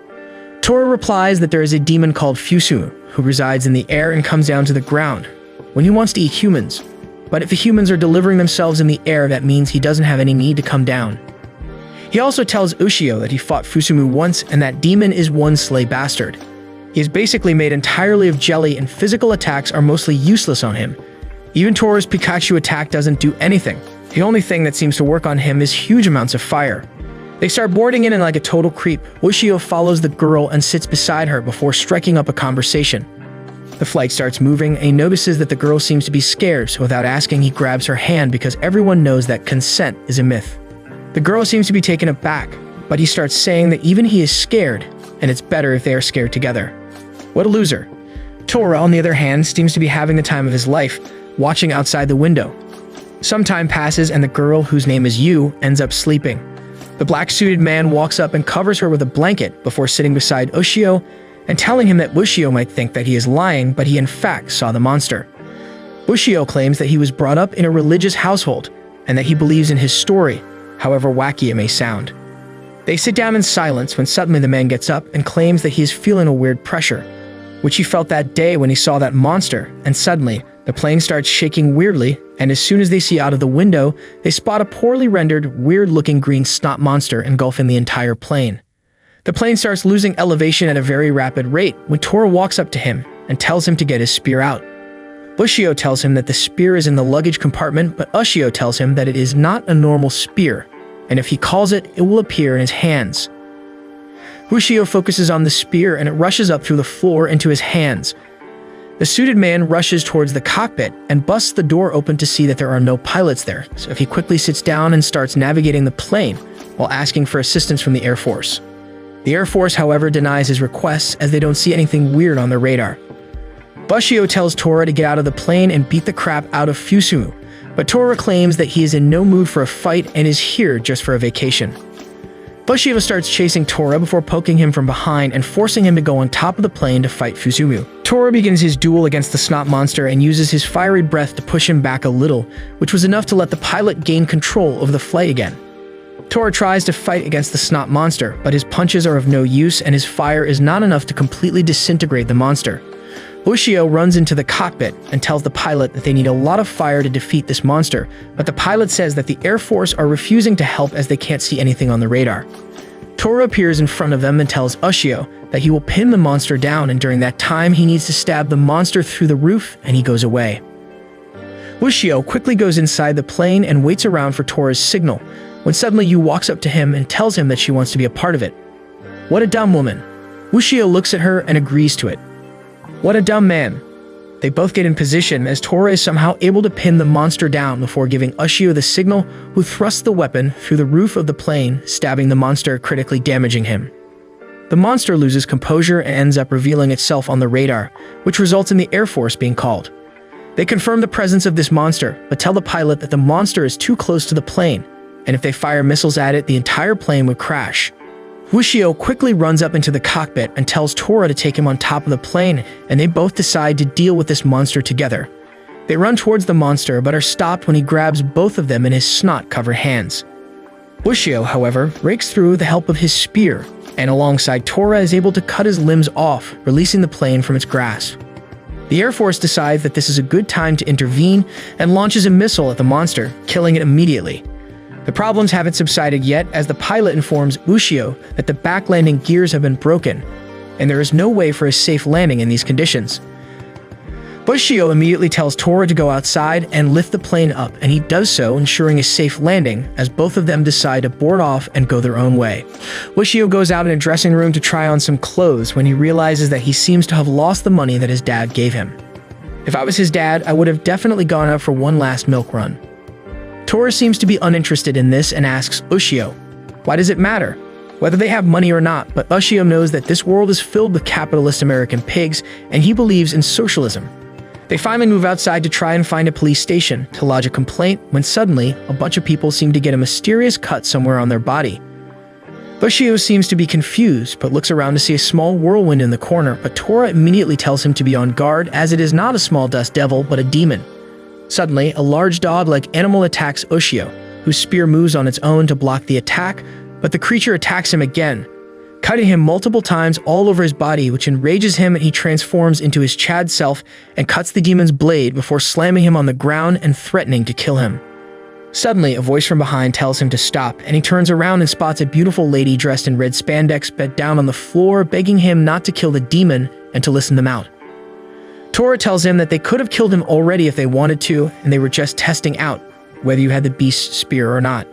Tora replies that there is a demon called Fusumu, who resides in the air and comes down to the ground when he wants to eat humans. But if the humans are delivering themselves in the air, that means he doesn't have any need to come down. He also tells Ushio that he fought Fusumu once, and that demon is one slay bastard. He is basically made entirely of jelly, and physical attacks are mostly useless on him. Even Tora's Pikachu attack doesn't do anything. The only thing that seems to work on him is huge amounts of fire. They start boarding in, and like a total creep, Ushio follows the girl and sits beside her before striking up a conversation. The flight starts moving, and he notices that the girl seems to be scared, so without asking, he grabs her hand because everyone knows that consent is a myth. The girl seems to be taken aback, but he starts saying that even he is scared, and it's better if they are scared together. What a loser. Tora, on the other hand, seems to be having the time of his life, watching outside the window. Some time passes, and the girl, whose name is Yu, ends up sleeping. The black-suited man walks up and covers her with a blanket before sitting beside Ushio and telling him that Ushio might think that he is lying, but he in fact saw the monster. Ushio claims that he was brought up in a religious household and that he believes in his story, however wacky it may sound. They sit down in silence when suddenly the man gets up and claims that he is feeling a weird pressure, which he felt that day when he saw that monster, and suddenly, the plane starts shaking weirdly, and as soon as they see out of the window, they spot a poorly rendered, weird-looking green snot monster engulfing the entire plane. The plane starts losing elevation at a very rapid rate when Tora walks up to him and tells him to get his spear out. Ushio tells him that the spear is in the luggage compartment, but Ushio tells him that it is not a normal spear, and if he calls it, it will appear in his hands. Ushio focuses on the spear and it rushes up through the floor into his hands. The suited man rushes towards the cockpit and busts the door open to see that there are no pilots there, so he quickly sits down and starts navigating the plane while asking for assistance from the Air Force. The Air Force, however, denies his requests as they don't see anything weird on their radar. Ushio tells Tora to get out of the plane and beat the crap out of Fusumu, but Tora claims that he is in no mood for a fight and is here just for a vacation. Ushio starts chasing Tora before poking him from behind and forcing him to go on top of the plane to fight Fusumu. Tora begins his duel against the snot monster and uses his fiery breath to push him back a little, which was enough to let the pilot gain control over the flight again. Tora tries to fight against the snot monster, but his punches are of no use and his fire is not enough to completely disintegrate the monster. Ushio runs into the cockpit and tells the pilot that they need a lot of fire to defeat this monster, but the pilot says that the Air Force are refusing to help as they can't see anything on the radar. Tora appears in front of them and tells Ushio that he will pin the monster down, and during that time he needs to stab the monster through the roof, and he goes away. Ushio quickly goes inside the plane and waits around for Tora's signal, when suddenly Yu walks up to him and tells him that she wants to be a part of it. What a dumb woman. Ushio looks at her and agrees to it. What a dumb man. They both get in position as Tora is somehow able to pin the monster down before giving Ushio the signal, who thrusts the weapon through the roof of the plane, stabbing the monster, critically damaging him. The monster loses composure and ends up revealing itself on the radar, which results in the Air Force being called. They confirm the presence of this monster, but tell the pilot that the monster is too close to the plane, and if they fire missiles at it, the entire plane would crash. Ushio quickly runs up into the cockpit and tells Tora to take him on top of the plane, and they both decide to deal with this monster together. They run towards the monster but are stopped when he grabs both of them in his snot-covered hands. Ushio, however, breaks through with the help of his spear, and alongside Tora is able to cut his limbs off, releasing the plane from its grasp. The Air Force decides that this is a good time to intervene and launches a missile at the monster, killing it immediately. The problems haven't subsided yet as the pilot informs Ushio that the back landing gears have been broken, and there is no way for a safe landing in these conditions. Ushio immediately tells Tora to go outside and lift the plane up, and he does so, ensuring a safe landing as both of them decide to board off and go their own way. Ushio goes out in a dressing room to try on some clothes when he realizes that he seems to have lost the money that his dad gave him. If I was his dad, I would have definitely gone out for one last milk run. Tora seems to be uninterested in this and asks Ushio, why does it matter? Whether they have money or not, but Ushio knows that this world is filled with capitalist American pigs, and he believes in socialism. They finally move outside to try and find a police station to lodge a complaint when suddenly, a bunch of people seem to get a mysterious cut somewhere on their body. Ushio seems to be confused, but looks around to see a small whirlwind in the corner, but Tora immediately tells him to be on guard as it is not a small dust devil, but a demon. Suddenly, a large dog-like animal attacks Ushio, whose spear moves on its own to block the attack, but the creature attacks him again, cutting him multiple times all over his body, which enrages him, and he transforms into his Chad self and cuts the demon's blade before slamming him on the ground and threatening to kill him. Suddenly, a voice from behind tells him to stop, and he turns around and spots a beautiful lady dressed in red spandex bent down on the floor, begging him not to kill the demon and to listen them out. Tora tells him that they could have killed him already if they wanted to, and they were just testing out whether you had the beast's spear or not.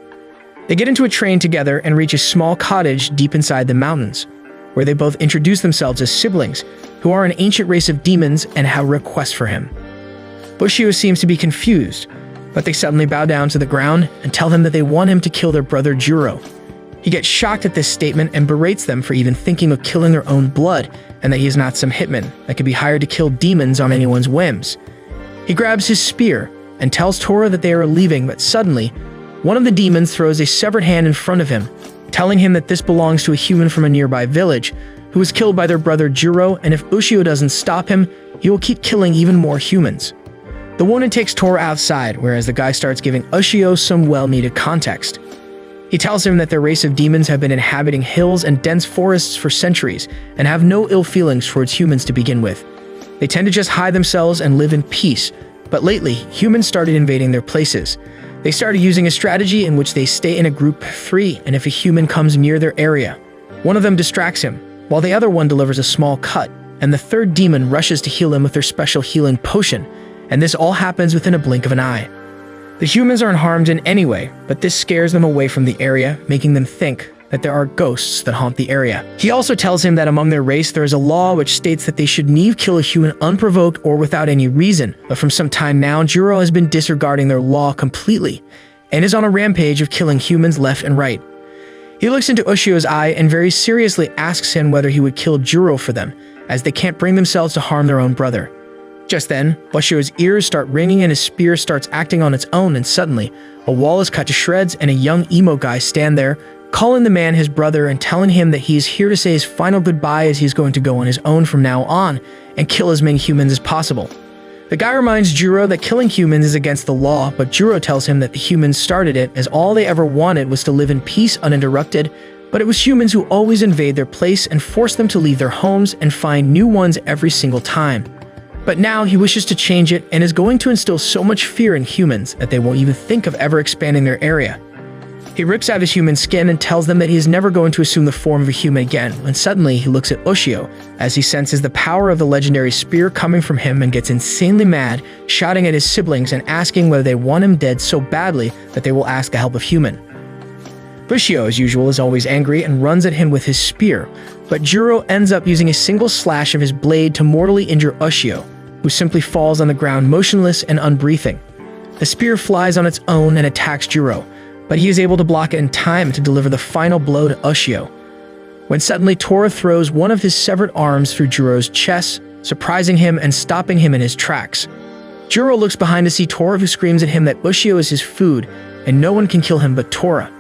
They get into a train together and reach a small cottage deep inside the mountains, where they both introduce themselves as siblings, who are an ancient race of demons and have a request for him. Ushio seems to be confused, but they suddenly bow down to the ground and tell him that they want him to kill their brother Juro. He gets shocked at this statement and berates them for even thinking of killing their own blood, and that he is not some hitman that could be hired to kill demons on anyone's whims. He grabs his spear and tells Tora that they are leaving, but suddenly, one of the demons throws a severed hand in front of him, telling him that this belongs to a human from a nearby village, who was killed by their brother Juro, and if Ushio doesn't stop him, he will keep killing even more humans. The woman takes Tora outside, whereas the guy starts giving Ushio some well-needed context. He tells him that their race of demons have been inhabiting hills and dense forests for centuries and have no ill feelings towards humans to begin with. They tend to just hide themselves and live in peace, but lately, humans started invading their places. They started using a strategy in which they stay in a group of 3, and if a human comes near their area, one of them distracts him, while the other one delivers a small cut, and the third demon rushes to heal him with their special healing potion, and this all happens within a blink of an eye. The humans aren't harmed in any way, but this scares them away from the area, making them think that there are ghosts that haunt the area. He also tells him that among their race there is a law which states that they should never kill a human unprovoked or without any reason, but from some time now, Juro has been disregarding their law completely, and is on a rampage of killing humans left and right. He looks into Ushio's eye and very seriously asks him whether he would kill Juro for them, as they can't bring themselves to harm their own brother. Just then, Ushio's ears start ringing and his spear starts acting on its own, and suddenly, a wall is cut to shreds and a young emo guy stand there, calling the man his brother and telling him that he is here to say his final goodbye as he's going to go on his own from now on and kill as many humans as possible. The guy reminds Juro that killing humans is against the law, but Juro tells him that the humans started it as all they ever wanted was to live in peace uninterrupted, but it was humans who always invade their place and force them to leave their homes and find new ones every single time. But now he wishes to change it and is going to instill so much fear in humans that they won't even think of ever expanding their area. He rips out his human skin and tells them that he is never going to assume the form of a human again, when suddenly he looks at Ushio as he senses the power of the legendary spear coming from him and gets insanely mad, shouting at his siblings and asking whether they want him dead so badly that they will ask the help of human. Ushio, as usual, is always angry and runs at him with his spear, but Juro ends up using a single slash of his blade to mortally injure Ushio, who simply falls on the ground motionless and unbreathing. The spear flies on its own and attacks Juro, but he is able to block it in time to deliver the final blow to Ushio, when suddenly Tora throws one of his severed arms through Juro's chest, surprising him and stopping him in his tracks. Juro looks behind to see Tora, who screams at him that Ushio is his food and no one can kill him but Tora.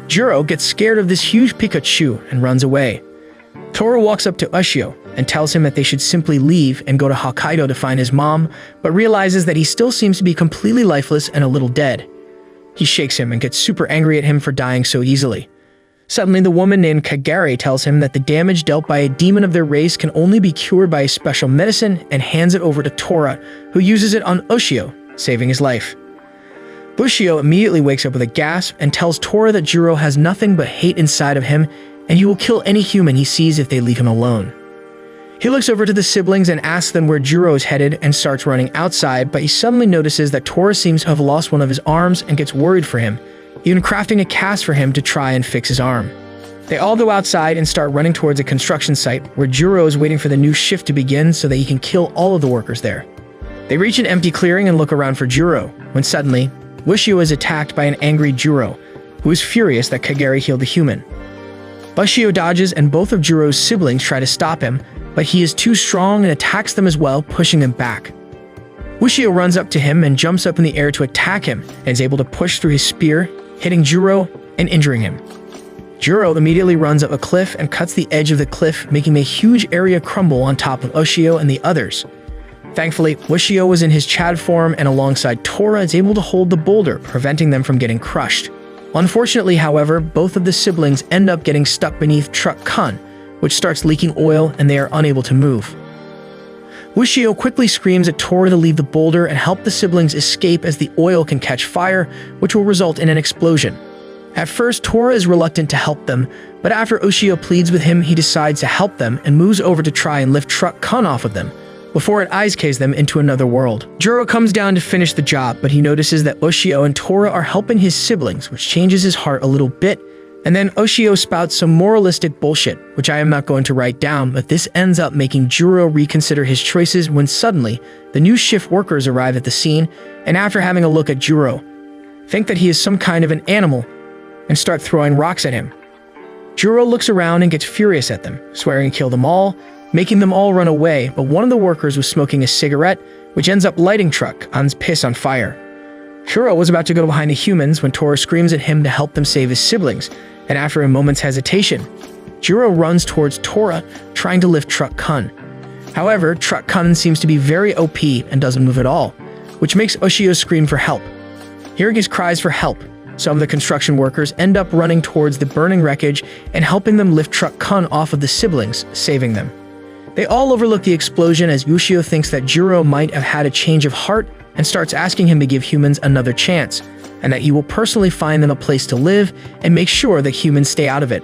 Juro gets scared of this huge Pikachu and runs away. Tora walks up to Ushio and tells him that they should simply leave and go to Hokkaido to find his mom, but realizes that he still seems to be completely lifeless and a little dead. He shakes him and gets super angry at him for dying so easily. Suddenly, the woman named Kagari tells him that the damage dealt by a demon of their race can only be cured by a special medicine and hands it over to Tora, who uses it on Ushio, saving his life. Ushio immediately wakes up with a gasp and tells Tora that Juro has nothing but hate inside of him and he will kill any human he sees if they leave him alone. He looks over to the siblings and asks them where Juro is headed and starts running outside, but he suddenly notices that Tora seems to have lost one of his arms and gets worried for him, even crafting a cast for him to try and fix his arm. They all go outside and start running towards a construction site where Juro is waiting for the new shift to begin so that he can kill all of the workers there. They reach an empty clearing and look around for Juro, when suddenly, Ushio is attacked by an angry Juro, who is furious that Kagari healed the human. Ushio dodges and both of Juro's siblings try to stop him, but he is too strong and attacks them as well, pushing them back. Ushio runs up to him and jumps up in the air to attack him and is able to push through his spear, hitting Juro and injuring him. Juro immediately runs up a cliff and cuts the edge of the cliff, making a huge area crumble on top of Ushio and the others. Thankfully, Ushio was in his Chad form and alongside Tora is able to hold the boulder, preventing them from getting crushed. Unfortunately, however, both of the siblings end up getting stuck beneath Truck Kun, which starts leaking oil and they are unable to move. Ushio quickly screams at Tora to leave the boulder and help the siblings escape as the oil can catch fire, which will result in an explosion. At first, Tora is reluctant to help them, but after Ushio pleads with him, he decides to help them and moves over to try and lift Truck Kun off of them, before it ice-caves them into another world. Juro comes down to finish the job, but he notices that Ushio and Tora are helping his siblings, which changes his heart a little bit, and then Ushio spouts some moralistic bullshit, which I am not going to write down, but this ends up making Juro reconsider his choices when suddenly, the new shift workers arrive at the scene, and after having a look at Juro, think that he is some kind of an animal, and start throwing rocks at him. Juro looks around and gets furious at them, swearing to kill them all, making them all run away, but one of the workers was smoking a cigarette, which ends up lighting Truck Kun's piss on fire. Juro was about to go behind the humans when Tora screams at him to help them save his siblings, and after a moment's hesitation, Juro runs towards Tora, trying to lift Truck Kun. However, Truck Kun seems to be very OP and doesn't move at all, which makes Ushio scream for help. Hearing his cries for help, Some of the construction workers end up running towards the burning wreckage and helping them lift Truck Kun off of the siblings, saving them. They all overlook the explosion as Ushio thinks that Jiro might have had a change of heart and starts asking him to give humans another chance, and that he will personally find them a place to live and make sure that humans stay out of it.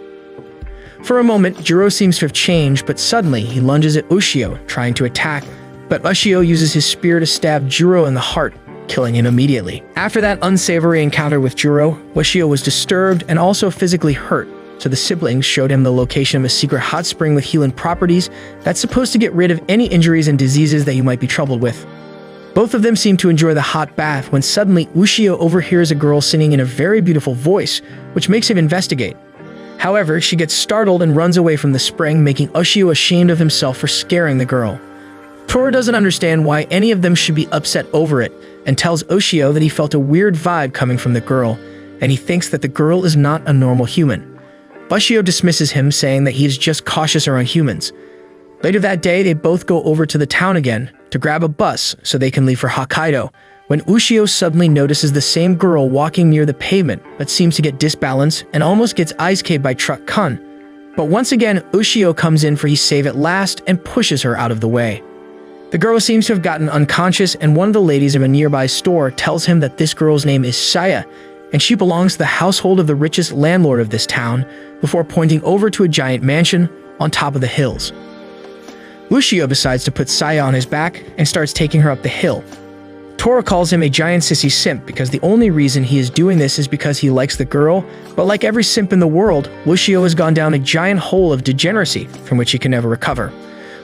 For a moment, Jiro seems to have changed, but suddenly he lunges at Ushio, trying to attack, but Ushio uses his spear to stab Jiro in the heart, killing him immediately. After that unsavory encounter with Jiro, Ushio was disturbed and also physically hurt, so the siblings showed him the location of a secret hot spring with healing properties that's supposed to get rid of any injuries and diseases that you might be troubled with. Both of them seem to enjoy the hot bath when suddenly Ushio overhears a girl singing in a very beautiful voice, which makes him investigate. However, she gets startled and runs away from the spring, making Ushio ashamed of himself for scaring the girl. Tora doesn't understand why any of them should be upset over it, and tells Ushio that he felt a weird vibe coming from the girl, and he thinks that the girl is not a normal human. Ushio dismisses him, saying that he is just cautious around humans. Later that day, they both go over to the town again to grab a bus so they can leave for Hokkaido, when Ushio suddenly notices the same girl walking near the pavement but seems to get disbalanced and almost gets ice-caved by Truck Kun. But once again, Ushio comes in for his save at last and pushes her out of the way. The girl seems to have gotten unconscious, and one of the ladies of a nearby store tells him that this girl's name is Saya, and she belongs to the household of the richest landlord of this town, before pointing over to a giant mansion on top of the hills. Ushio decides to put Saya on his back and starts taking her up the hill. Tora calls him a giant sissy simp because the only reason he is doing this is because he likes the girl, but like every simp in the world, Ushio has gone down a giant hole of degeneracy from which he can never recover.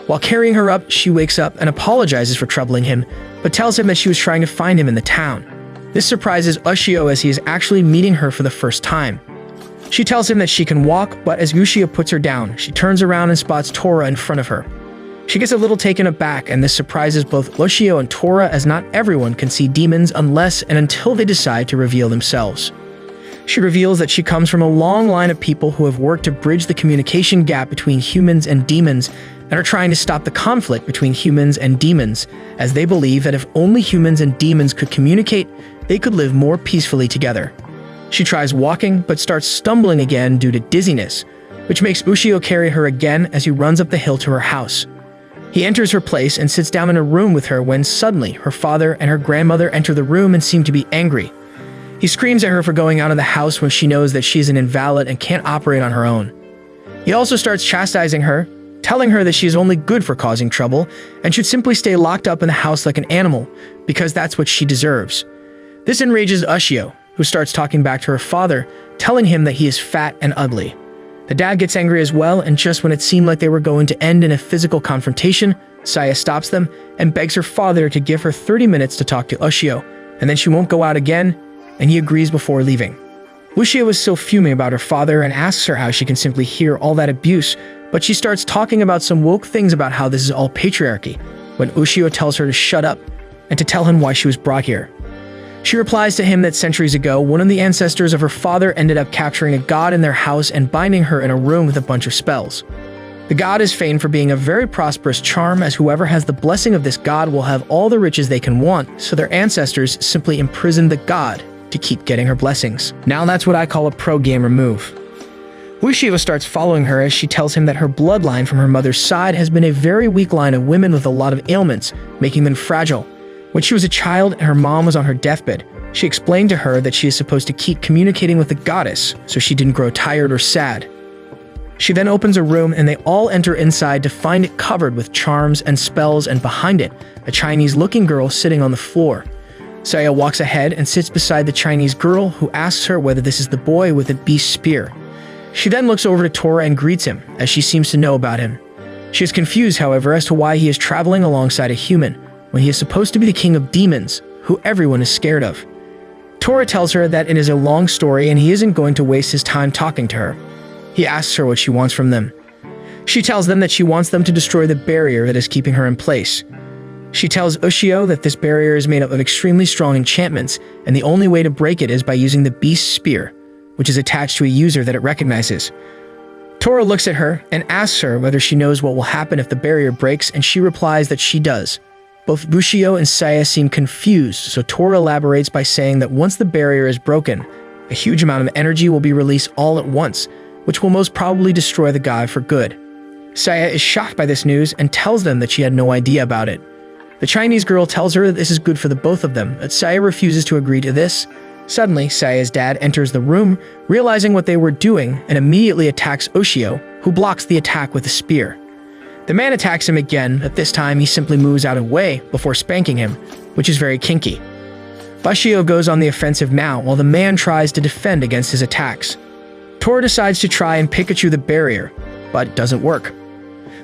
While carrying her up, she wakes up and apologizes for troubling him, but tells him that she was trying to find him in the town. This surprises Ushio as he is actually meeting her for the first time. She tells him that she can walk, but as Ushio puts her down, she turns around and spots Tora in front of her. She gets a little taken aback, and this surprises both Ushio and Tora, as not everyone can see demons unless and until they decide to reveal themselves. She reveals that she comes from a long line of people who have worked to bridge the communication gap between humans and demons, and are trying to stop the conflict between humans and demons, as they believe that if only humans and demons could communicate, they could live more peacefully together. She tries walking, but starts stumbling again due to dizziness, which makes Ushio carry her again as he runs up the hill to her house. He enters her place and sits down in a room with her when suddenly her father and her grandmother enter the room and seem to be angry. He screams at her for going out of the house when she knows that she's an invalid and can't operate on her own. He also starts chastising her, telling her that she is only good for causing trouble and should simply stay locked up in the house like an animal, because that's what she deserves. This enrages Ushio, who starts talking back to her father, telling him that he is fat and ugly. The dad gets angry as well, and just when it seemed like they were going to end in a physical confrontation, Saya stops them and begs her father to give her 30 minutes to talk to Ushio, and then she won't go out again, and he agrees before leaving. Ushio is still fuming about her father and asks her how she can simply hear all that abuse, but she starts talking about some woke things about how this is all patriarchy, when Ushio tells her to shut up and to tell him why she was brought here. She replies to him that centuries ago, one of the ancestors of her father ended up capturing a god in their house and binding her in a room with a bunch of spells. The god is famed for being a very prosperous charm, as whoever has the blessing of this god will have all the riches they can want, so their ancestors simply imprisoned the god to keep getting her blessings. Now that's what I call a pro-gamer move. Ushio starts following her as she tells him that her bloodline from her mother's side has been a very weak line of women with a lot of ailments, making them fragile. When she was a child and her mom was on her deathbed, she explained to her that she is supposed to keep communicating with the goddess so she didn't grow tired or sad. She then opens a room and they all enter inside to find it covered with charms and spells, and behind it, a Chinese-looking girl sitting on the floor. Saya walks ahead and sits beside the Chinese girl, who asks her whether this is the boy with the beast spear. She then looks over to Tora and greets him, as she seems to know about him. She is confused, however, as to why he is traveling alongside a human, when he is supposed to be the king of demons, who everyone is scared of. Tora tells her that it is a long story and he isn't going to waste his time talking to her. He asks her what she wants from them. She tells them that she wants them to destroy the barrier that is keeping her in place. She tells Ushio that this barrier is made up of extremely strong enchantments, and the only way to break it is by using the beast's spear, which is attached to a user that it recognizes. Tora looks at her and asks her whether she knows what will happen if the barrier breaks, and she replies that she does. Both Ushio and Saya seem confused, so Tora elaborates by saying that once the barrier is broken, A huge amount of energy will be released all at once, which will most probably destroy the god for good. Saya is shocked by this news and tells them that she had no idea about it. The Chinese girl tells her that this is good for the both of them, but Saya refuses to agree to this. Suddenly, Saya's dad enters the room, realizing what they were doing, and immediately attacks Oshio, who blocks the attack with a spear. The man attacks him again, but this time he simply moves out of the way before spanking him, which is very kinky. Oshio goes on the offensive now, while the man tries to defend against his attacks. Tora decides to try and Pikachu the barrier, but it doesn't work.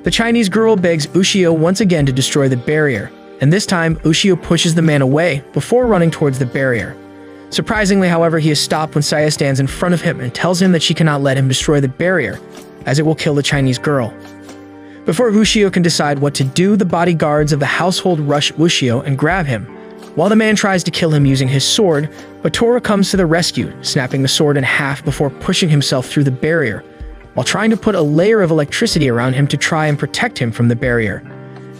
The Chinese girl begs Ushio once again to destroy the barrier, and this time Ushio pushes the man away before running towards the barrier. Surprisingly, however, he is stopped when Saya stands in front of him and tells him that she cannot let him destroy the barrier, as it will kill the Chinese girl. Before Ushio can decide what to do, the bodyguards of the household rush Ushio and grab him, while the man tries to kill him using his sword, but Tora comes to the rescue, snapping the sword in half before pushing himself through the barrier, while trying to put a layer of electricity around him to try and protect him from the barrier.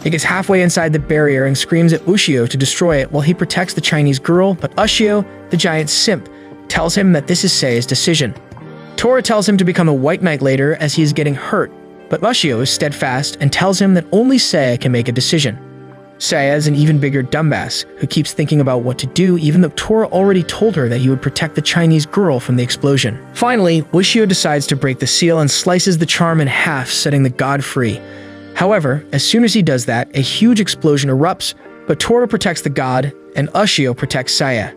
He gets halfway inside the barrier and screams at Ushio to destroy it while he protects the Chinese girl, but Ushio, the giant simp, tells him that this is Saya's decision. Tora tells him to become a White Knight later as he is getting hurt, but Ushio is steadfast and tells him that only Saya can make a decision. Saya is an even bigger dumbass who keeps thinking about what to do even though Tora already told her that he would protect the Chinese girl from the explosion. Finally, Ushio decides to break the seal and slices the charm in half, setting the god free. However, as soon as he does that, a huge explosion erupts, but Tora protects the god and Ushio protects Saya.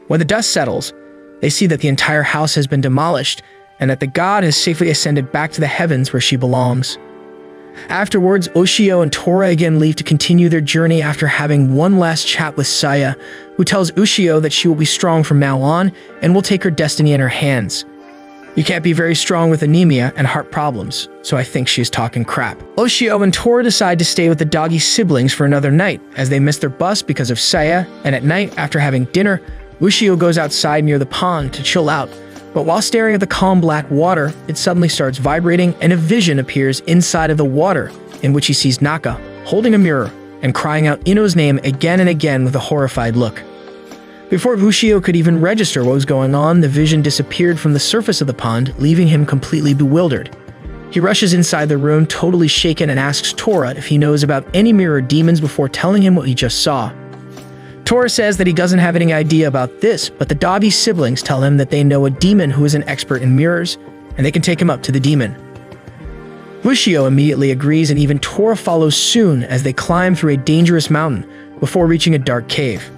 When the dust settles, they see that the entire house has been demolished and that the god has safely ascended back to the heavens where she belongs. Afterwards, Ushio and Tora again leave to continue their journey after having one last chat with Saya, who tells Ushio that she will be strong from now on and will take her destiny in her hands. You can't be very strong with anemia and heart problems, so I think she is talking crap. Ushio and Tora decide to stay with the doggy siblings for another night, as they miss their bus because of Saya, and at night, after having dinner, Ushio goes outside near the pond to chill out. But while staring at the calm black water, it suddenly starts vibrating and a vision appears inside of the water, in which he sees Naka, holding a mirror, and crying out Ino's name again and again with a horrified look. Before Ushio could even register what was going on, the vision disappeared from the surface of the pond, leaving him completely bewildered. He rushes inside the room, totally shaken, and asks Tora if he knows about any mirror demons before telling him what he just saw. Tora says that he doesn't have any idea about this, but the Dabi siblings tell him that they know a demon who is an expert in mirrors, and they can take him up to the demon. Ushio immediately agrees, and even Tora follows soon as they climb through a dangerous mountain before reaching a dark cave.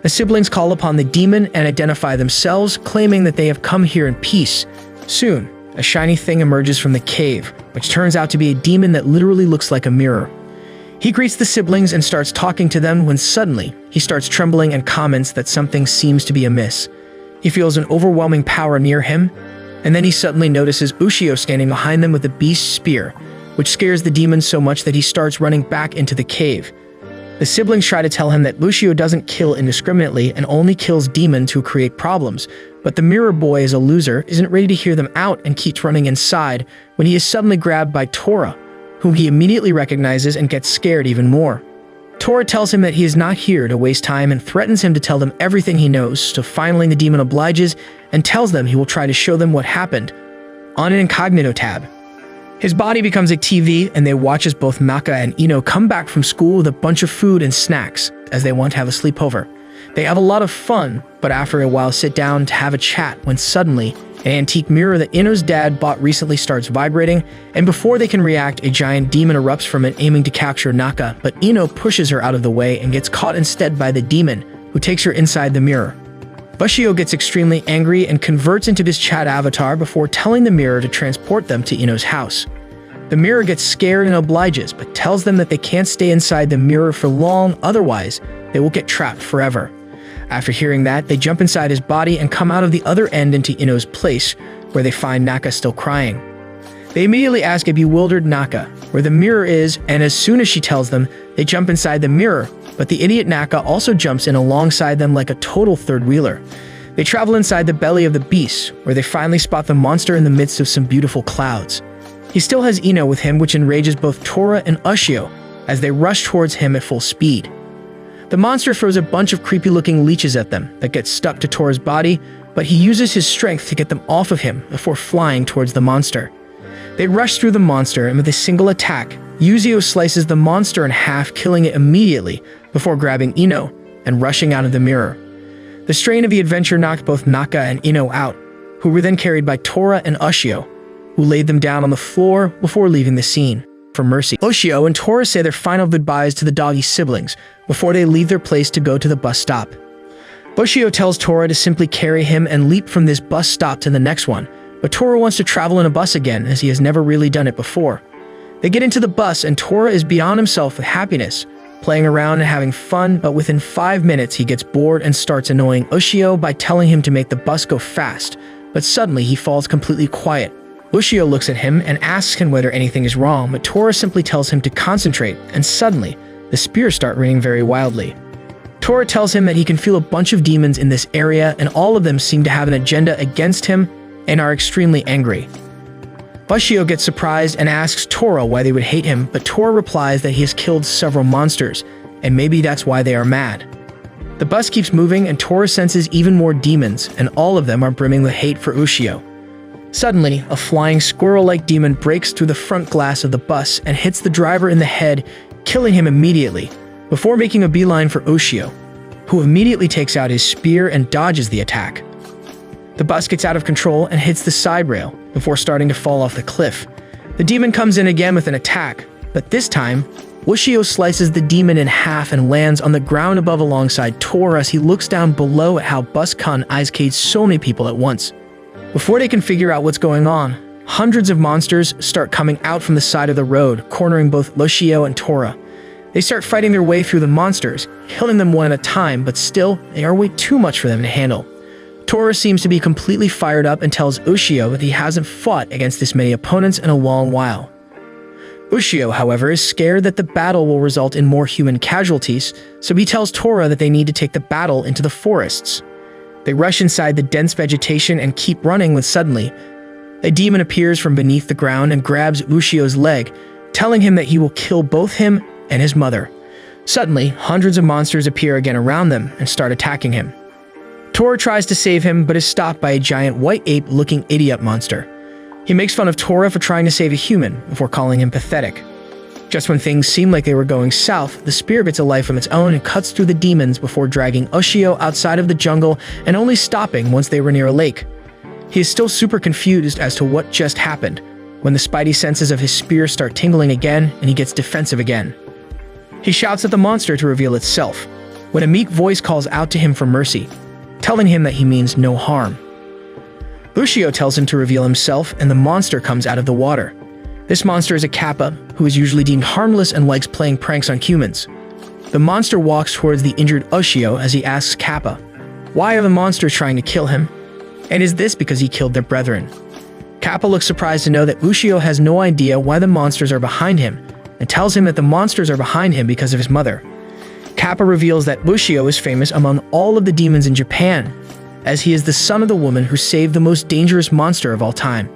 The siblings call upon the demon and identify themselves, claiming that they have come here in peace. Soon, a shiny thing emerges from the cave, which turns out to be a demon that literally looks like a mirror. He greets the siblings and starts talking to them when suddenly, he starts trembling and comments that something seems to be amiss. He feels an overwhelming power near him, and then he suddenly notices Ushio standing behind them with a beast spear, which scares the demon so much that he starts running back into the cave. The siblings try to tell him that Ushio doesn't kill indiscriminately and only kills demons who create problems, but the mirror boy is a loser, isn't ready to hear them out, and keeps running inside when he is suddenly grabbed by Tora, whom he immediately recognizes and gets scared even more. Tora tells him that he is not here to waste time and threatens him to tell them everything he knows, so finally the demon obliges and tells them he will try to show them what happened on an incognito tab. His body becomes a TV, and they watch as both Naka and Ino come back from school with a bunch of food and snacks, as they want to have a sleepover. They have a lot of fun, but after a while sit down to have a chat when suddenly an antique mirror that Ino's dad bought recently starts vibrating, and before they can react, a giant demon erupts from it, aiming to capture Naka, but Ino pushes her out of the way and gets caught instead by the demon, who takes her inside the mirror. Ushio gets extremely angry and converts into his chat avatar before telling the mirror to transport them to Ino's house. The mirror gets scared and obliges, but tells them that they can't stay inside the mirror for long, otherwise they will get trapped forever. After hearing that, they jump inside his body and come out of the other end into Ino's place, where they find Naka still crying. They immediately ask a bewildered Naka where the mirror is, and as soon as she tells them, they jump inside the mirror, but the idiot Naka also jumps in alongside them like a total third-wheeler. They travel inside the belly of the beast, where they finally spot the monster in the midst of some beautiful clouds. He still has Ino with him, which enrages both Tora and Ushio as they rush towards him at full speed. The monster throws a bunch of creepy-looking leeches at them that get stuck to Tora's body, but he uses his strength to get them off of him before flying towards the monster. They rush through the monster, and with a single attack, Yuzio slices the monster in half, killing it immediately before grabbing Ino and rushing out of the mirror. The strain of the adventure knocked both Naka and Ino out, who were then carried by Tora and Ushio, who laid them down on the floor before leaving the scene for mercy. Ushio and Tora say their final goodbyes to the doggy siblings before they leave their place to go to the bus stop. Ushio tells Tora to simply carry him and leap from this bus stop to the next one, but Tora wants to travel in a bus again as he has never really done it before. They get into the bus and Tora is beyond himself with happiness, playing around and having fun, but within 5 minutes he gets bored and starts annoying Ushio by telling him to make the bus go fast, but suddenly he falls completely quiet. Ushio looks at him and asks him whether anything is wrong, but Tora simply tells him to concentrate, and suddenly, the spears start ringing very wildly. Tora tells him that he can feel a bunch of demons in this area, and all of them seem to have an agenda against him and are extremely angry. Ushio gets surprised and asks Tora why they would hate him, but Tora replies that he has killed several monsters, and maybe that's why they are mad. The bus keeps moving and Tora senses even more demons, and all of them are brimming with hate for Ushio. Suddenly, a flying squirrel-like demon breaks through the front glass of the bus and hits the driver in the head, killing him immediately, before making a beeline for Ushio, who immediately takes out his spear and dodges the attack. The bus gets out of control and hits the side rail before starting to fall off the cliff. The demon comes in again with an attack, but this time, Ushio slices the demon in half and lands on the ground above alongside Tora as he looks down below at how Bus-kun eyes cage so many people at once. Before they can figure out what's going on, hundreds of monsters start coming out from the side of the road, cornering both Ushio and Tora. They start fighting their way through the monsters, killing them one at a time, but still, they are way too much for them to handle. Tora seems to be completely fired up and tells Ushio that he hasn't fought against this many opponents in a long while. Ushio, however, is scared that the battle will result in more human casualties, so he tells Tora that they need to take the battle into the forests. They rush inside the dense vegetation and keep running when suddenly, a demon appears from beneath the ground and grabs Ushio's leg, telling him that he will kill both him and his mother. Suddenly, hundreds of monsters appear again around them and start attacking him. Tora tries to save him, but is stopped by a giant white ape-looking idiot monster. He makes fun of Tora for trying to save a human before calling him pathetic. Just when things seem like they were going south, the spear gets a life of its own and cuts through the demons before dragging Ushio outside of the jungle and only stopping once they were near a lake. He is still super confused as to what just happened, when the spidey senses of his spear start tingling again and he gets defensive again. He shouts at the monster to reveal itself, when a meek voice calls out to him for mercy, telling him that he means no harm. Ushio tells him to reveal himself, and the monster comes out of the water. This monster is a Kappa, who is usually deemed harmless and likes playing pranks on humans. The monster walks towards the injured Ushio as he asks Kappa, why are the monsters trying to kill him? And is this because he killed their brethren? Kappa looks surprised to know that Ushio has no idea why the monsters are behind him, and tells him that the monsters are behind him because of his mother. Kappa reveals that Ushio is famous among all of the demons in Japan, as he is the son of the woman who saved the most dangerous monster of all time.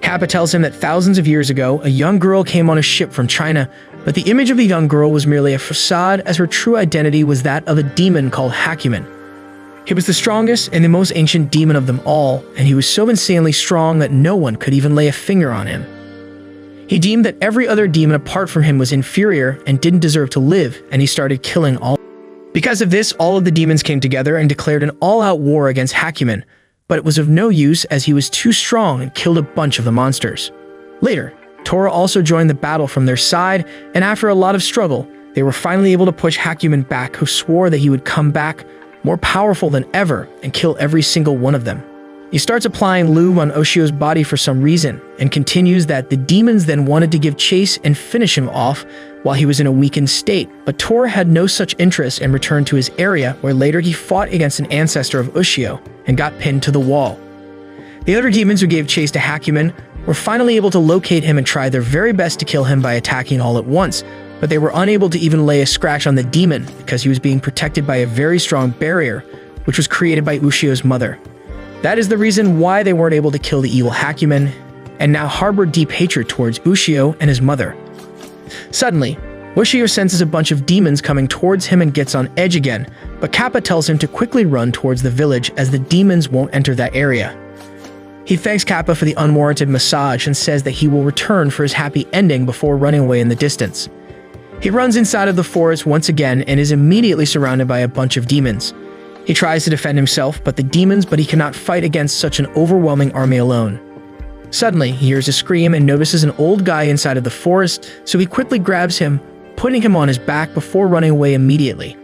Kappa tells him that thousands of years ago, a young girl came on a ship from China, but the image of the young girl was merely a facade, as her true identity was that of a demon called Hakumen. He was the strongest and the most ancient demon of them all, and he was so insanely strong that no one could even lay a finger on him. He deemed that every other demon apart from him was inferior and didn't deserve to live, and he started killing all. Because of this, all of the demons came together and declared an all-out war against Hakumen, but it was of no use as he was too strong and killed a bunch of the monsters. Later, Tora also joined the battle from their side, and after a lot of struggle, they were finally able to push Hakumen back, who swore that he would come back more powerful than ever and kill every single one of them. He starts applying lube on Ushio's body for some reason, and continues that the demons then wanted to give chase and finish him off while he was in a weakened state, but Tora had no such interest and returned to his area, where later he fought against an ancestor of Ushio and got pinned to the wall. The other demons who gave chase to Hakumen were finally able to locate him and tried their very best to kill him by attacking all at once, but they were unable to even lay a scratch on the demon because he was being protected by a very strong barrier, which was created by Ushio's mother. That is the reason why they weren't able to kill the evil Hakumen, and now harbored deep hatred towards Ushio and his mother. Suddenly, Ushio senses a bunch of demons coming towards him and gets on edge again, but Kappa tells him to quickly run towards the village as the demons won't enter that area. He thanks Kappa for the unwarranted massage and says that he will return for his happy ending before running away in the distance. He runs inside of the forest once again and is immediately surrounded by a bunch of demons. He tries to defend himself, but he cannot fight against such an overwhelming army alone. Suddenly, he hears a scream and notices an old guy inside of the forest, so he quickly grabs him, putting him on his back before running away immediately.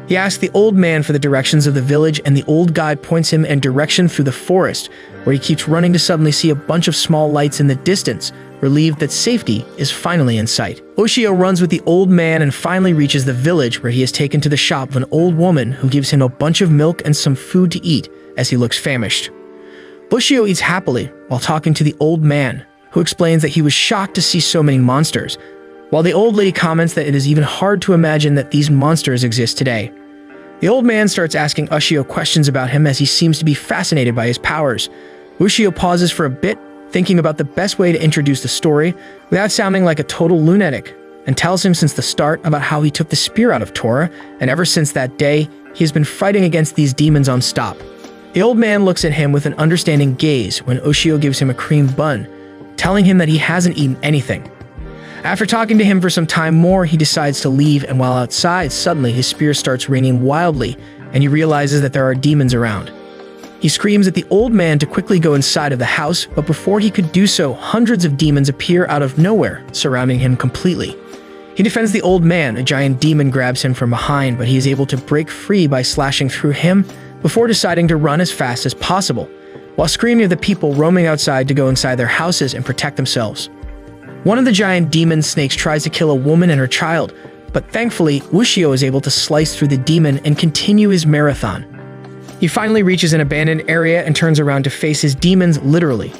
He asks the old man for the directions of the village, and the old guy points him in direction through the forest, where he keeps running to suddenly see a bunch of small lights in the distance, relieved that safety is finally in sight. Ushio runs with the old man and finally reaches the village, where he is taken to the shop of an old woman who gives him a bunch of milk and some food to eat as he looks famished. Ushio eats happily while talking to the old man, who explains that he was shocked to see so many monsters, while the old lady comments that it is even hard to imagine that these monsters exist today. The old man starts asking Ushio questions about him as he seems to be fascinated by his powers. Ushio pauses for a bit, thinking about the best way to introduce the story without sounding like a total lunatic, and tells him since the start about how he took the spear out of Tora, and ever since that day, he has been fighting against these demons on stop. The old man looks at him with an understanding gaze when Ushio gives him a cream bun, telling him that he hasn't eaten anything. After talking to him for some time more, he decides to leave, and while outside, suddenly his spear starts raining wildly, and he realizes that there are demons around. He screams at the old man to quickly go inside of the house, but before he could do so, hundreds of demons appear out of nowhere, surrounding him completely. He defends the old man. A giant demon grabs him from behind, but he is able to break free by slashing through him before deciding to run as fast as possible, while screaming at the people roaming outside to go inside their houses and protect themselves. One of the giant demon snakes tries to kill a woman and her child, but thankfully, Ushio is able to slice through the demon and continue his marathon. He finally reaches an abandoned area and turns around to face his demons literally.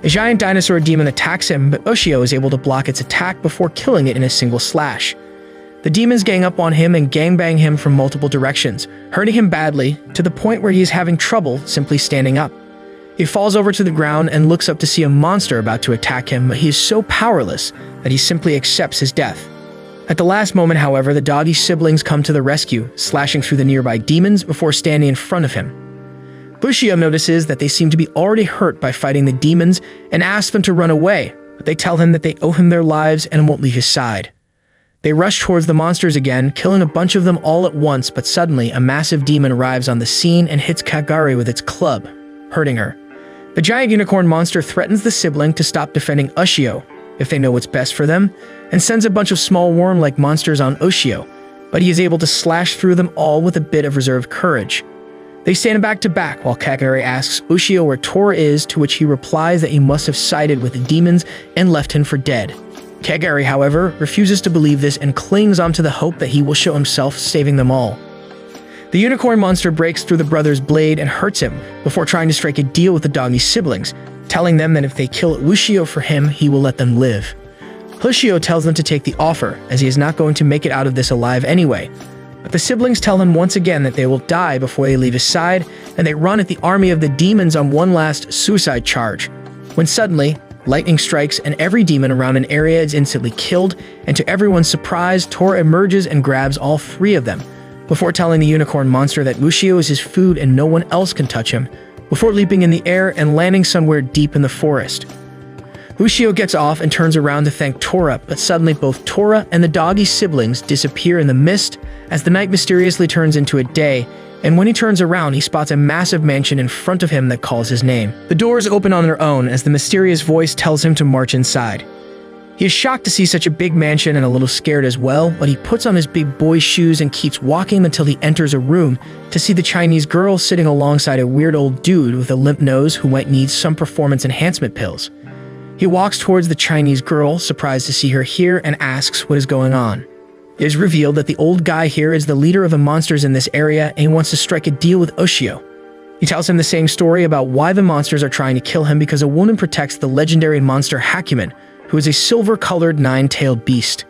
A giant dinosaur demon attacks him, but Ushio is able to block its attack before killing it in a single slash. The demons gang up on him and gangbang him from multiple directions, hurting him badly to the point where he is having trouble simply standing up. He falls over to the ground and looks up to see a monster about to attack him, but he is so powerless that he simply accepts his death. At the last moment, however, the doggy siblings come to the rescue, slashing through the nearby demons before standing in front of him. Ushio notices that they seem to be already hurt by fighting the demons and asks them to run away, but they tell him that they owe him their lives and won't leave his side. They rush towards the monsters again, killing a bunch of them all at once, but suddenly a massive demon arrives on the scene and hits Kagari with its club, hurting her. The giant unicorn monster threatens the sibling to stop defending Ushio, if they know what's best for them, and sends a bunch of small worm-like monsters on Ushio, but he is able to slash through them all with a bit of reserved courage. They stand back to back while Kagari asks Ushio where Tora is, to which he replies that he must have sided with the demons and left him for dead. Kagari, however, refuses to believe this and clings onto the hope that he will show himself saving them all. The unicorn monster breaks through the brother's blade and hurts him before trying to strike a deal with the doggy siblings, telling them that if they kill Ushio for him, he will let them live. Ushio tells them to take the offer, as he is not going to make it out of this alive anyway. But the siblings tell him once again that they will die before they leave his side, and they run at the army of the demons on one last suicide charge, when suddenly, lightning strikes and every demon around an area is instantly killed, and to everyone's surprise, Tora emerges and grabs all three of them, before telling the unicorn monster that Ushio is his food and no one else can touch him, before leaping in the air and landing somewhere deep in the forest. Ushio gets off and turns around to thank Tora, but suddenly both Tora and the doggy siblings disappear in the mist as the night mysteriously turns into a day, and when he turns around, he spots a massive mansion in front of him that calls his name. The doors open on their own as the mysterious voice tells him to march inside. He is shocked to see such a big mansion and a little scared as well, but he puts on his big boy shoes and keeps walking until he enters a room to see the Chinese girl sitting alongside a weird old dude with a limp nose who might need some performance enhancement pills. He walks towards the Chinese girl, surprised to see her here, and asks what is going on. It is revealed that the old guy here is the leader of the monsters in this area and he wants to strike a deal with Ushio. He tells him the same story about why the monsters are trying to kill him because a woman protects the legendary monster Hakumen, who is a silver-colored nine-tailed beast.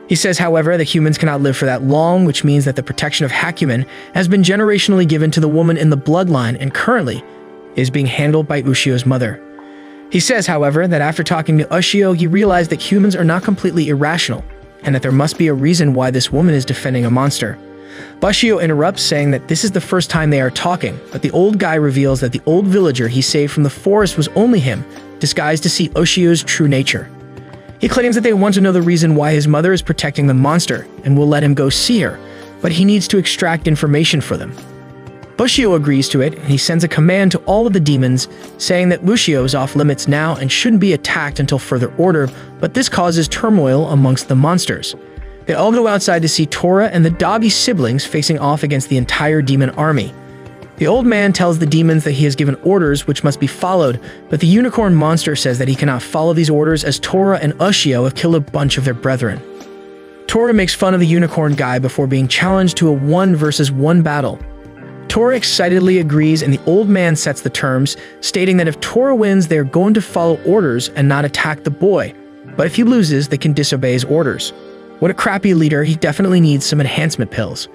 He says, however, that humans cannot live for that long, which means that the protection of Hakumen has been generationally given to the woman in the bloodline and currently is being handled by Ushio's mother. He says, however, that after talking to Ushio, he realized that humans are not completely irrational, and that there must be a reason why this woman is defending a monster. Bushio interrupts, saying that this is the first time they are talking, but the old guy reveals that the old villager he saved from the forest was only him, disguised to see Ushio's true nature. He claims that they want to know the reason why his mother is protecting the monster and will let him go see her, but he needs to extract information for them. Bushio agrees to it, and he sends a command to all of the demons, saying that Bushio is off limits now and shouldn't be attacked until further order, but this causes turmoil amongst the monsters. They all go outside to see Tora and the doggy siblings facing off against the entire demon army. The old man tells the demons that he has given orders which must be followed, but the unicorn monster says that he cannot follow these orders as Tora and Ushio have killed a bunch of their brethren. Tora makes fun of the unicorn guy before being challenged to a 1-versus-1 battle. Tora excitedly agrees, and the old man sets the terms, stating that if Tora wins, they are going to follow orders and not attack the boy, but if he loses, they can disobey his orders. What a crappy leader, he definitely needs some enhancement pills.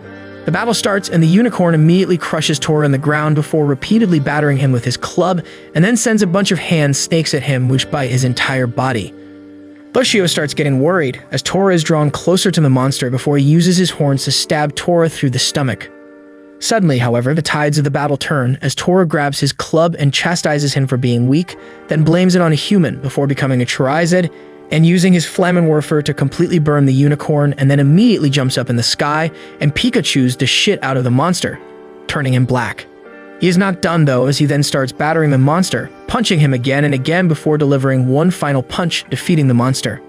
The battle starts, and the unicorn immediately crushes Tora in the ground before repeatedly battering him with his club, and then sends a bunch of hand snakes at him which bite his entire body. Bushio starts getting worried, as Tora is drawn closer to the monster before he uses his horns to stab Tora through the stomach. Suddenly, however, the tides of the battle turn as Tora grabs his club and chastises him for being weak, then blames it on a human before becoming a Charizard and using his Flammenwerfer to completely burn the unicorn, and then immediately jumps up in the sky and Pikachus the shit out of the monster, turning him black. He is not done though, as he then starts battering the monster, punching him again and again before delivering one final punch, defeating the monster.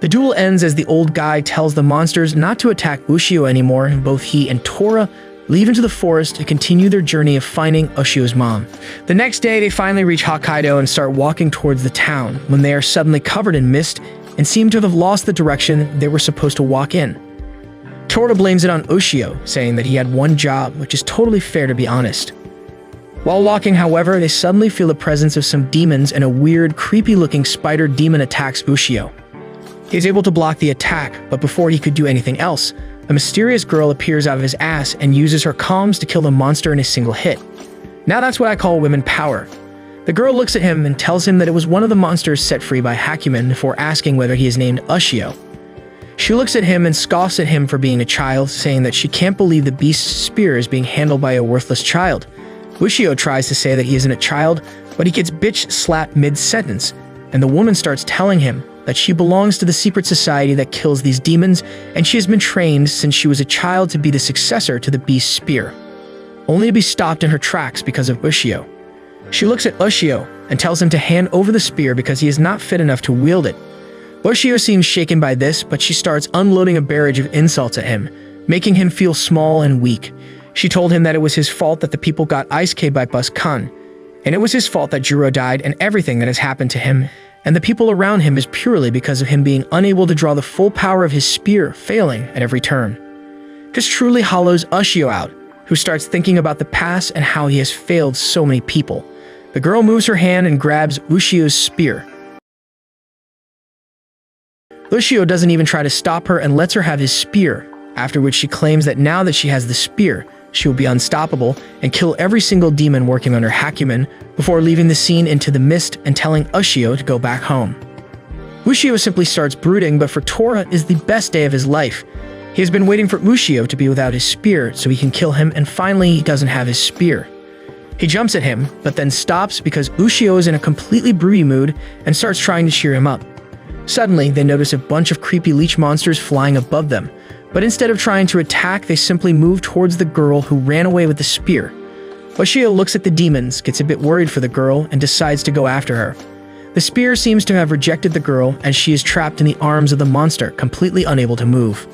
The duel ends as the old guy tells the monsters not to attack Bushio anymore, and both he and Tora leave into the forest to continue their journey of finding Ushio's mom. The next day, they finally reach Hokkaido and start walking towards the town when they are suddenly covered in mist and seem to have lost the direction they were supposed to walk in. Tora blames it on Ushio, saying that he had one job, which is totally fair to be honest. While walking, however, they suddenly feel the presence of some demons, and a weird, creepy-looking spider demon attacks Ushio. He is able to block the attack, but before he could do anything else, a mysterious girl appears out of his ass and uses her comms to kill the monster in a single hit. Now that's what I call women power. The girl looks at him and tells him that it was one of the monsters set free by Hakumen before asking whether he is named Ushio. She looks at him and scoffs at him for being a child, saying that she can't believe the beast's spear is being handled by a worthless child. Ushio tries to say that he isn't a child, but he gets bitch-slapped mid-sentence, and the woman starts telling him that she belongs to the secret society that kills these demons, and she has been trained since she was a child to be the successor to the beast's spear, only to be stopped in her tracks because of Ushio. She looks at Ushio and tells him to hand over the spear because he is not fit enough to wield it. Ushio seems shaken by this, but she starts unloading a barrage of insults at him, making him feel small and weak. She told him that it was his fault that the people got ice-caved by Bus-kun, and it was his fault that Juro died, and everything that has happened to him and the people around him is purely because of him being unable to draw the full power of his spear, failing at every turn. This truly hollows Ushio out, who starts thinking about the past and how he has failed so many people. The girl moves her hand and grabs Ushio's spear. Ushio doesn't even try to stop her and lets her have his spear, after which she claims that now that she has the spear, she will be unstoppable and kill every single demon working under Hakumen before leaving the scene into the mist and telling Ushio to go back home. Ushio simply starts brooding, but for Tora is the best day of his life. He has been waiting for Ushio to be without his spear so he can kill him, and finally he doesn't have his spear. He jumps at him, but then stops because Ushio is in a completely broody mood and starts trying to cheer him up. Suddenly, they notice a bunch of creepy leech monsters flying above them, but instead of trying to attack, they simply move towards the girl who ran away with the spear. Ushio looks at the demons, gets a bit worried for the girl, and decides to go after her. The spear seems to have rejected the girl, as she is trapped in the arms of the monster, completely unable to move.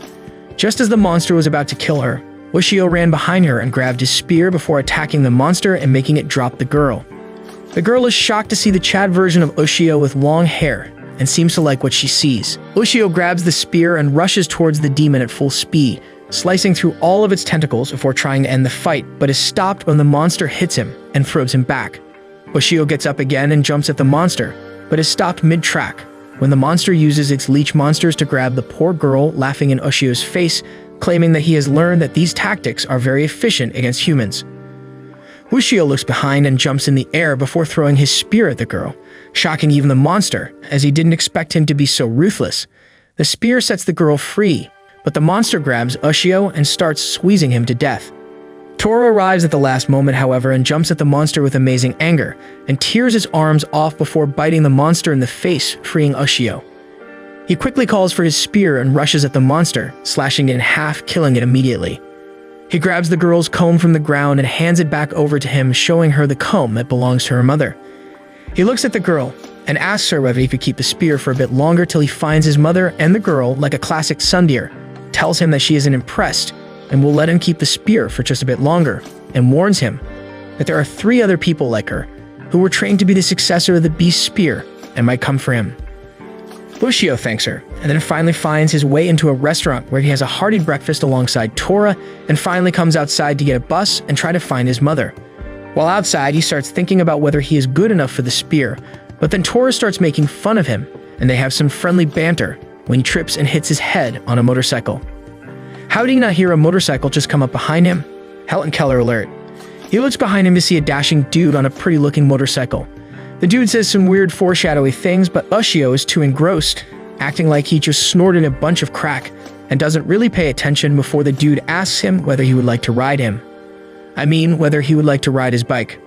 Just as the monster was about to kill her, Ushio ran behind her and grabbed his spear before attacking the monster and making it drop the girl. The girl is shocked to see the Chad version of Ushio with long hair, and seems to like what she sees. Ushio grabs the spear and rushes towards the demon at full speed, slicing through all of its tentacles before trying to end the fight, but is stopped when the monster hits him and throws him back. Ushio gets up again and jumps at the monster, but is stopped mid-track when the monster uses its leech monsters to grab the poor girl, laughing in Ushio's face, claiming that he has learned that these tactics are very efficient against humans. Ushio looks behind and jumps in the air before throwing his spear at the girl, shocking even the monster, as he didn't expect him to be so ruthless. The spear sets the girl free, but the monster grabs Ushio and starts squeezing him to death. Tora arrives at the last moment, however, and jumps at the monster with amazing anger, and tears his arms off before biting the monster in the face, freeing Ushio. He quickly calls for his spear and rushes at the monster, slashing it in half, killing it immediately. He grabs the girl's comb from the ground and hands it back over to him, showing her the comb that belongs to her mother. He looks at the girl and asks her whether he could keep the spear for a bit longer till he finds his mother, and the girl, like a classic tsundere, tells him that she isn't impressed and will let him keep the spear for just a bit longer, and warns him that there are 3 other people like her who were trained to be the successor of the beast's spear and might come for him. Ushio thanks her, and then finally finds his way into a restaurant where he has a hearty breakfast alongside Tora, and finally comes outside to get a bus and try to find his mother. While outside, he starts thinking about whether he is good enough for the spear, but then Tora starts making fun of him, and they have some friendly banter when he trips and hits his head on a motorcycle. How did he not hear a motorcycle just come up behind him? Helen Keller alert. He looks behind him to see a dashing dude on a pretty-looking motorcycle. The dude says some weird foreshadowy things, but Ushio is too engrossed, acting like he just snorted a bunch of crack and doesn't really pay attention before the dude asks him whether he would like to ride him. Whether he would like to ride his bike.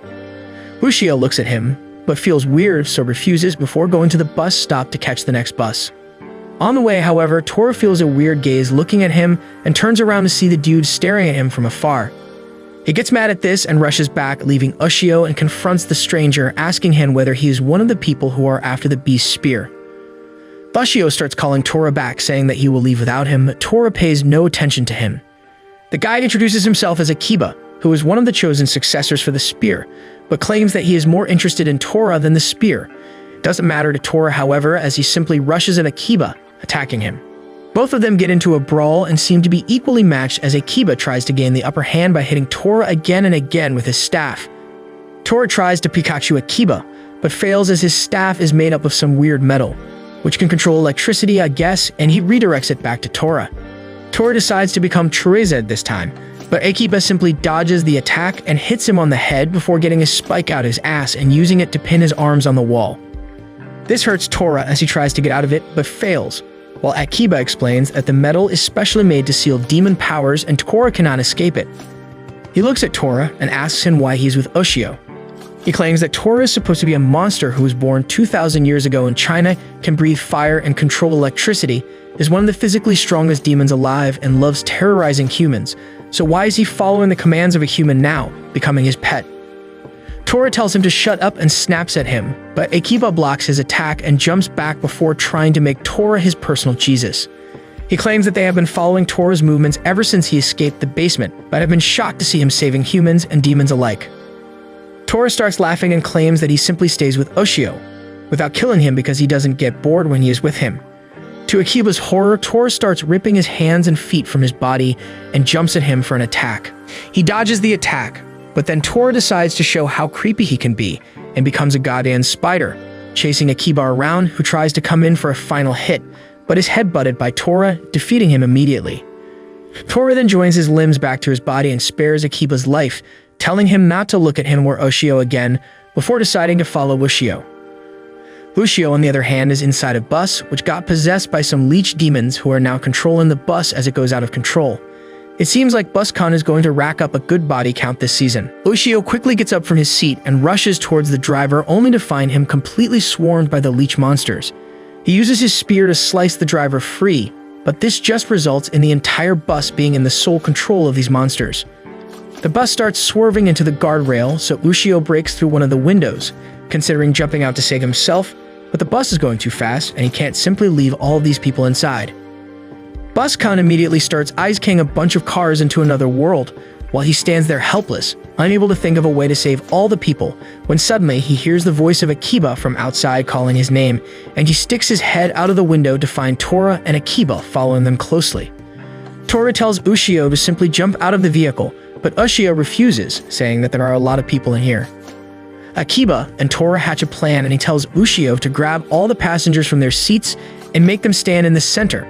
Ushio looks at him, but feels weird, so refuses before going to the bus stop to catch the next bus. On the way, however, Tora feels a weird gaze looking at him and turns around to see the dude staring at him from afar. He gets mad at this and rushes back, leaving Ushio, and confronts the stranger, asking him whether he is one of the people who are after the beast's spear. Ushio starts calling Tora back, saying that he will leave without him, but Tora pays no attention to him. The guide introduces himself as Akiba, who is one of the chosen successors for the spear, but claims that he is more interested in Tora than the spear. It doesn't matter to Tora, however, as he simply rushes at Akiba, attacking him. Both of them get into a brawl and seem to be equally matched as Akiba tries to gain the upper hand by hitting Tora again and again with his staff. Tora tries to Pikachu Akiba, but fails as his staff is made up of some weird metal, which can control electricity, I guess, and he redirects it back to Tora. Tora decides to become Charizard this time, but Akiba simply dodges the attack and hits him on the head before getting his spike out his ass and using it to pin his arms on the wall. This hurts Tora as he tries to get out of it, but fails, while Akiba explains that the metal is specially made to seal demon powers and Tora cannot escape it. He looks at Tora and asks him why he's with Ushio. He claims that Tora is supposed to be a monster who was born 2,000 years ago in China, can breathe fire and control electricity, is one of the physically strongest demons alive, and loves terrorizing humans. So why is he following the commands of a human now, becoming his pet? Tora tells him to shut up and snaps at him, but Akiba blocks his attack and jumps back before trying to make Tora his personal Jesus. He claims that they have been following Tora's movements ever since he escaped the basement, but have been shocked to see him saving humans and demons alike. Tora starts laughing and claims that he simply stays with Ushio, without killing him because he doesn't get bored when he is with him. To Akiba's horror, Tora starts ripping his hands and feet from his body and jumps at him for an attack. He dodges the attack, but then Tora decides to show how creepy he can be and becomes a goddamn spider, chasing Akiba around, who tries to come in for a final hit, but is headbutted by Tora, defeating him immediately. Tora then joins his limbs back to his body and spares Akiba's life, telling him not to look at him or Ushio again before deciding to follow Ushio. Ushio, on the other hand, is inside a bus, which got possessed by some leech demons who are now controlling the bus as it goes out of control. It seems like BusCon is going to rack up a good body count this season. Ushio quickly gets up from his seat and rushes towards the driver, only to find him completely swarmed by the leech monsters. He uses his spear to slice the driver free, but this just results in the entire bus being in the sole control of these monsters. The bus starts swerving into the guardrail, so Ushio breaks through one of the windows, considering jumping out to save himself, but the bus is going too fast and he can't simply leave all of these people inside. BusCon immediately starts ice-kicking a bunch of cars into another world, while he stands there helpless, unable to think of a way to save all the people, when suddenly he hears the voice of Akiba from outside calling his name, and he sticks his head out of the window to find Tora and Akiba following them closely. Tora tells Ushio to simply jump out of the vehicle, but Ushio refuses, saying that there are a lot of people in here. Akiba and Tora hatch a plan, and he tells Ushio to grab all the passengers from their seats and make them stand in the center.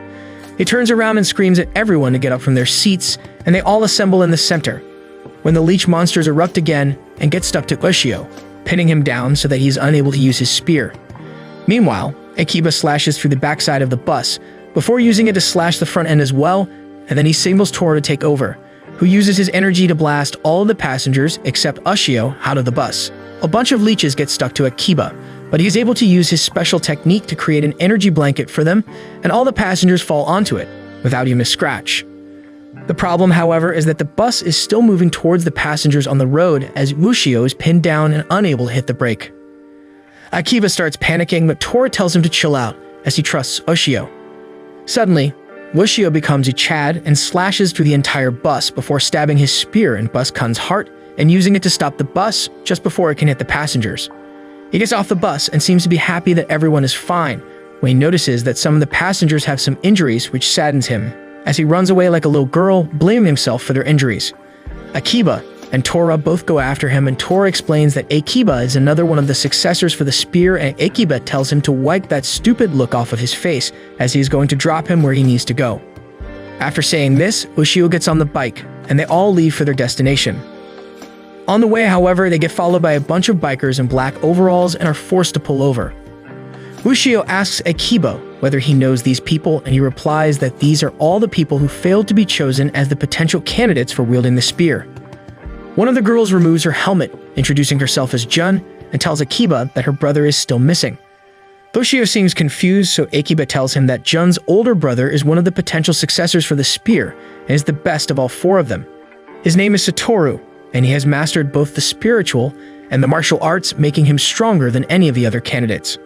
He turns around and screams at everyone to get up from their seats, and they all assemble in the center, when the leech monsters erupt again and get stuck to Ushio, pinning him down so that he is unable to use his spear. Meanwhile, Akiba slashes through the backside of the bus, before using it to slash the front end as well, and then he signals Tora to take over, who uses his energy to blast all of the passengers except Ushio out of the bus. A bunch of leeches get stuck to Akiba, but he's able to use his special technique to create an energy blanket for them, and all the passengers fall onto it, without even a scratch. The problem, however, is that the bus is still moving towards the passengers on the road as Ushio is pinned down and unable to hit the brake. Akiba starts panicking, but Tora tells him to chill out, as he trusts Ushio. Suddenly, Ushio becomes a Chad and slashes through the entire bus before stabbing his spear in Bus Kun's heart and using it to stop the bus just before it can hit the passengers. He gets off the bus and seems to be happy that everyone is fine, when he notices that some of the passengers have some injuries, which saddens him, as he runs away like a little girl, blaming himself for their injuries. Akiba and Tora both go after him, and Tora explains that Akiba is another one of the successors for the spear, and Akiba tells him to wipe that stupid look off of his face as he is going to drop him where he needs to go. After saying this, Ushio gets on the bike, and they all leave for their destination. On the way, however, they get followed by a bunch of bikers in black overalls and are forced to pull over. Ushio asks Akiba whether he knows these people, and he replies that these are all the people who failed to be chosen as the potential candidates for wielding the spear. One of the girls removes her helmet, introducing herself as Jun, and tells Akiba that her brother is still missing. Ushio seems confused, so Akiba tells him that Jun's older brother is one of the potential successors for the spear and is the best of all four of them. His name is Satoru, and he has mastered both the spiritual and the martial arts, making him stronger than any of the other candidates.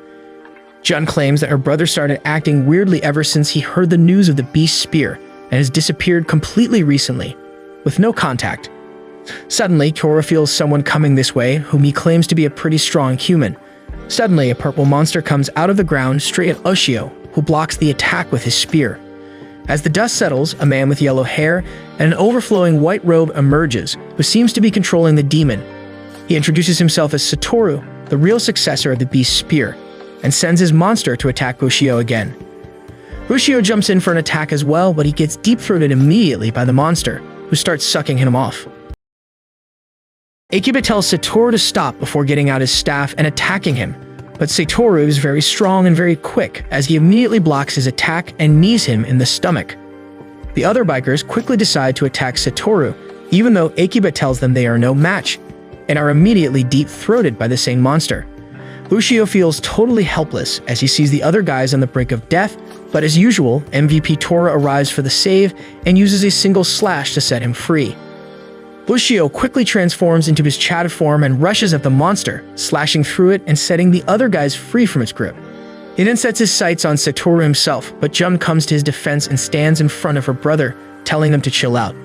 Jun claims that her brother started acting weirdly ever since he heard the news of the beast spear and has disappeared completely recently, with no contact. Suddenly, Tora feels someone coming this way, whom he claims to be a pretty strong human. Suddenly, a purple monster comes out of the ground straight at Ushio, who blocks the attack with his spear. As the dust settles, a man with yellow hair and an overflowing white robe emerges, who seems to be controlling the demon. He introduces himself as Satoru, the real successor of the beast's spear, and sends his monster to attack Ushio again. Ushio jumps in for an attack as well, but he gets deep-throated immediately by the monster, who starts sucking him off. Akiba tells Satoru to stop before getting out his staff and attacking him, but Satoru is very strong and very quick, as he immediately blocks his attack and knees him in the stomach. The other bikers quickly decide to attack Satoru, even though Akiba tells them they are no match, and are immediately deep-throated by the same monster. Ushio feels totally helpless as he sees the other guys on the brink of death, but as usual, MVP Tora arrives for the save and uses a single slash to set him free. Ushio quickly transforms into his Chad form and rushes at the monster, slashing through it and setting the other guys free from its grip. He then sets his sights on Satoru himself, but Jun comes to his defense and stands in front of her brother, telling them to chill out.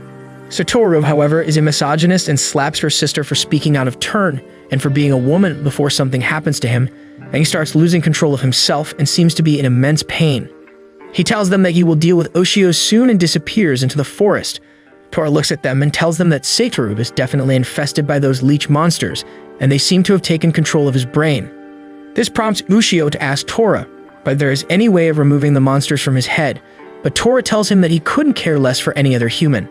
Satoru, however, is a misogynist and slaps her sister for speaking out of turn and for being a woman before something happens to him, and he starts losing control of himself and seems to be in immense pain. He tells them that he will deal with Ushio soon and disappears into the forest. Tora looks at them and tells them that Satoru is definitely infested by those leech monsters, and they seem to have taken control of his brain. This prompts Ushio to ask Tora whether there is any way of removing the monsters from his head, but Tora tells him that he couldn't care less for any other human.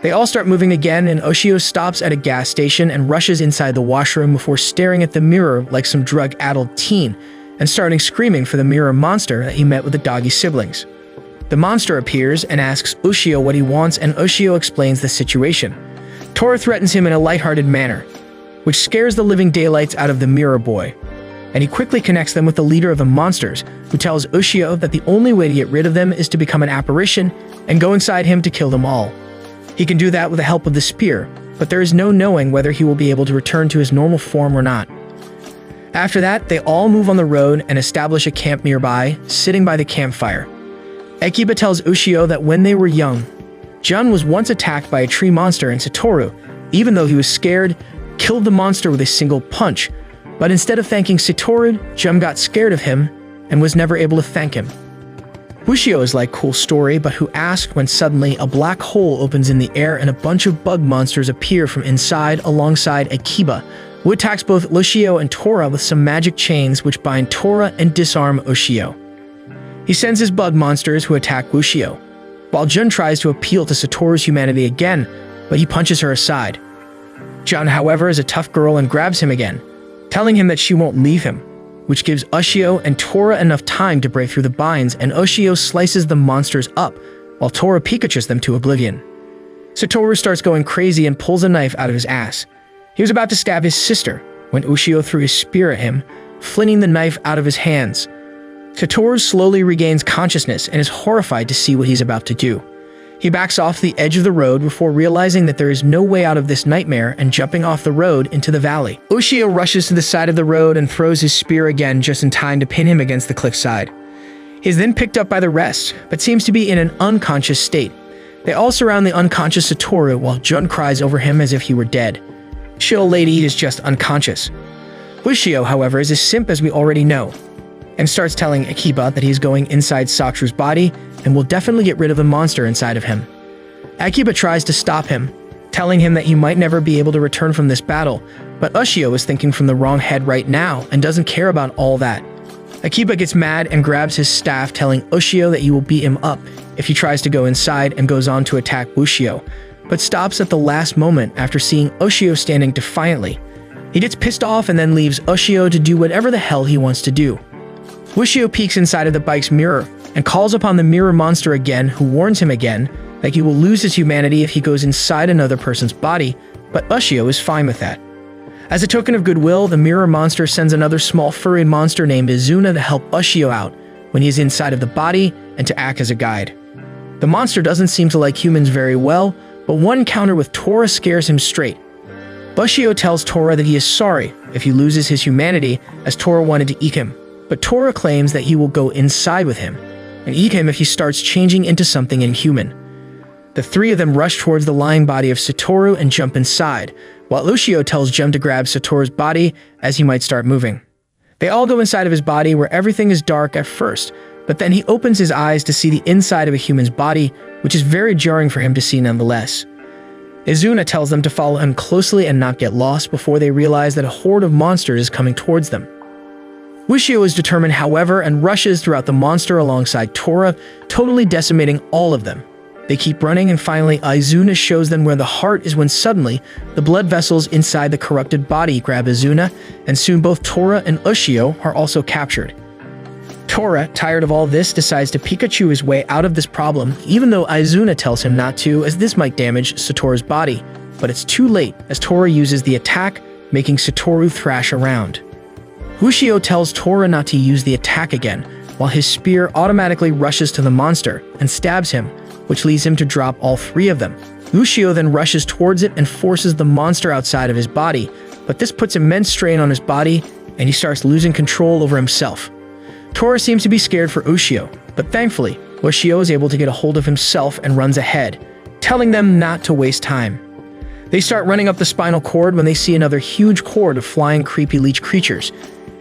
They all start moving again, and Ushio stops at a gas station and rushes inside the washroom before staring at the mirror like some drug-addled teen and starting screaming for the mirror monster that he met with the doggy siblings. The monster appears and asks Ushio what he wants, and Ushio explains the situation. Tora threatens him in a lighthearted manner, which scares the living daylights out of the mirror boy, and he quickly connects them with the leader of the monsters, who tells Ushio that the only way to get rid of them is to become an apparition and go inside him to kill them all. He can do that with the help of the spear, but there is no knowing whether he will be able to return to his normal form or not. After that, they all move on the road and establish a camp nearby, sitting by the campfire. Akiba tells Ushio that when they were young, Jun was once attacked by a tree monster, and Satoru, even though he was scared, killed the monster with a single punch, but instead of thanking Satoru, Jun got scared of him and was never able to thank him. Ushio is like, cool story, but who asked when suddenly a black hole opens in the air and a bunch of bug monsters appear from inside alongside Akiba, who attacks both Ushio and Tora with some magic chains which bind Tora and disarm Ushio. He sends his bug monsters who attack Ushio, while Jun tries to appeal to Satoru's humanity again, but he punches her aside. Jun, however, is a tough girl and grabs him again, telling him that she won't leave him, which gives Ushio and Tora enough time to break through the binds, and Ushio slices the monsters up, while Tora Pikachus them to oblivion. Satoru starts going crazy and pulls a knife out of his ass. He was about to stab his sister when Ushio threw his spear at him, flinging the knife out of his hands. Satoru slowly regains consciousness and is horrified to see what he's about to do. He backs off the edge of the road before realizing that there is no way out of this nightmare and jumping off the road into the valley. Ushio rushes to the side of the road and throws his spear again just in time to pin him against the cliffside. He is then picked up by the rest, but seems to be in an unconscious state. They all surround the unconscious Satoru while Jun cries over him as if he were dead. Chill Lady is just unconscious. Ushio, however, is a simp as we already know, and starts telling Akiba that he's going inside Satoru's body and will definitely get rid of the monster inside of him. Akiba tries to stop him, telling him that he might never be able to return from this battle, but Ushio is thinking from the wrong head right now and doesn't care about all that. Akiba gets mad and grabs his staff, telling Ushio that he will beat him up if he tries to go inside, and goes on to attack Ushio, but stops at the last moment after seeing Ushio standing defiantly. He gets pissed off and then leaves Ushio to do whatever the hell he wants to do. Ushio peeks inside of the bike's mirror and calls upon the mirror monster again, who warns him again that he will lose his humanity if he goes inside another person's body, but Ushio is fine with that. As a token of goodwill, the mirror monster sends another small furry monster named Izuna to help Ushio out when he is inside of the body and to act as a guide. The monster doesn't seem to like humans very well, but one encounter with Tora scares him straight. Ushio tells Tora that he is sorry if he loses his humanity, as Tora wanted to eat him, but Tora claims that he will go inside with him and eat him if he starts changing into something inhuman. The three of them rush towards the lying body of Satoru and jump inside, while Ushio tells Jun to grab Satoru's body as he might start moving. They all go inside of his body, where everything is dark at first, but then he opens his eyes to see the inside of a human's body, which is very jarring for him to see nonetheless. Izuna tells them to follow him closely and not get lost before they realize that a horde of monsters is coming towards them. Ushio is determined, however, and rushes throughout the monster alongside Tora, totally decimating all of them. They keep running, and finally Izuna shows them where the heart is, when suddenly the blood vessels inside the corrupted body grab Izuna, and soon both Tora and Ushio are also captured. Tora, tired of all this, decides to Pikachu his way out of this problem, even though Izuna tells him not to, as this might damage Satoru's body. But it's too late, as Tora uses the attack, making Satoru thrash around. Ushio tells Tora not to use the attack again, while his spear automatically rushes to the monster and stabs him, which leads him to drop all three of them. Ushio then rushes towards it and forces the monster outside of his body, but this puts immense strain on his body, and he starts losing control over himself. Tora seems to be scared for Ushio, but thankfully, Ushio is able to get a hold of himself and runs ahead, telling them not to waste time. They start running up the spinal cord when they see another huge horde of flying creepy leech creatures.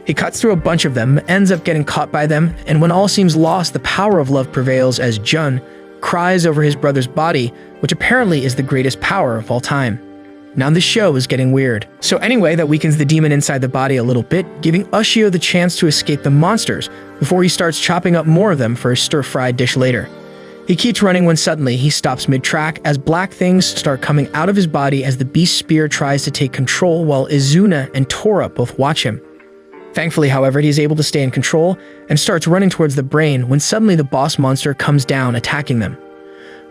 He cuts through a bunch of them, ends up getting caught by them, and when all seems lost, the power of love prevails as Jun cries over his brother's body, which apparently is the greatest power of all time. Now this show is getting weird. So anyway, that weakens the demon inside the body a little bit, giving Ushio the chance to escape the monsters before he starts chopping up more of them for his stir-fried dish later. He keeps running when suddenly he stops mid-track as black things start coming out of his body as the beast spear tries to take control, while Izuna and Tora both watch him. Thankfully, however, he is able to stay in control and starts running towards the brain when suddenly the boss monster comes down, attacking them.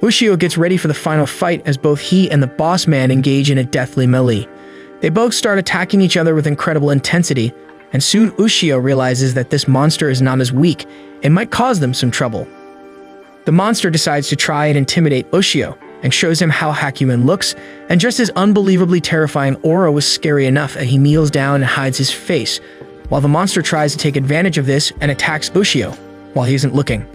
Ushio gets ready for the final fight as both he and the boss man engage in a deathly melee. They both start attacking each other with incredible intensity, and soon Ushio realizes that this monster is not as weak and might cause them some trouble. The monster decides to try and intimidate Ushio and shows him how Hakumen looks, and just his unbelievably terrifying aura was scary enough that he kneels down and hides his face, while the monster tries to take advantage of this and attacks Ushio while he isn't looking.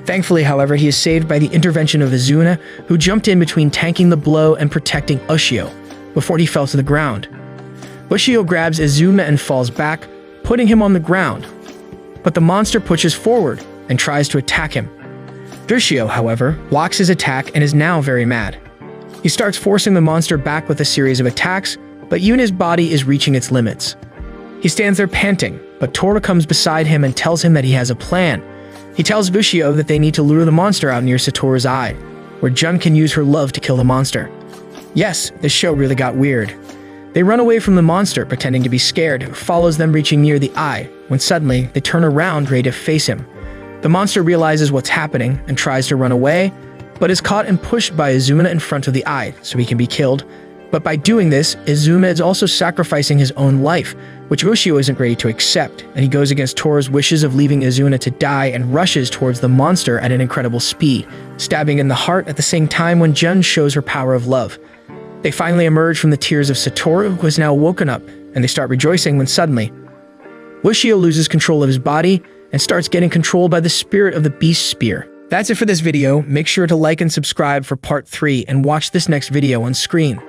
Thankfully, however, he is saved by the intervention of Izuna, who jumped in between tanking the blow and protecting Ushio before he fell to the ground. Ushio grabs Izuna and falls back, putting him on the ground, but the monster pushes forward and tries to attack him. Ushio, however, blocks his attack and is now very mad. He starts forcing the monster back with a series of attacks, but even his body is reaching its limits. He stands there panting, but Tora comes beside him and tells him that he has a plan. He tells Ushio that they need to lure the monster out near Satoru's eye, where Jun can use her love to kill the monster. Yes, this show really got weird. They run away from the monster, pretending to be scared, who follows them, reaching near the eye, when suddenly they turn around ready to face him. The monster realizes what's happening and tries to run away, but is caught and pushed by Izuna in front of the eye so he can be killed. But by doing this, Izuna is also sacrificing his own life, which Ushio isn't ready to accept, and he goes against Toru's wishes of leaving Izuna to die and rushes towards the monster at an incredible speed, stabbing in the heart at the same time when Jun shows her power of love. They finally emerge from the tears of Satoru, who has now woken up, and they start rejoicing when suddenly, Ushio loses control of his body and starts getting controlled by the spirit of the Beast Spear. That's it for this video. Make sure to like and subscribe for part 3 and watch this next video on screen.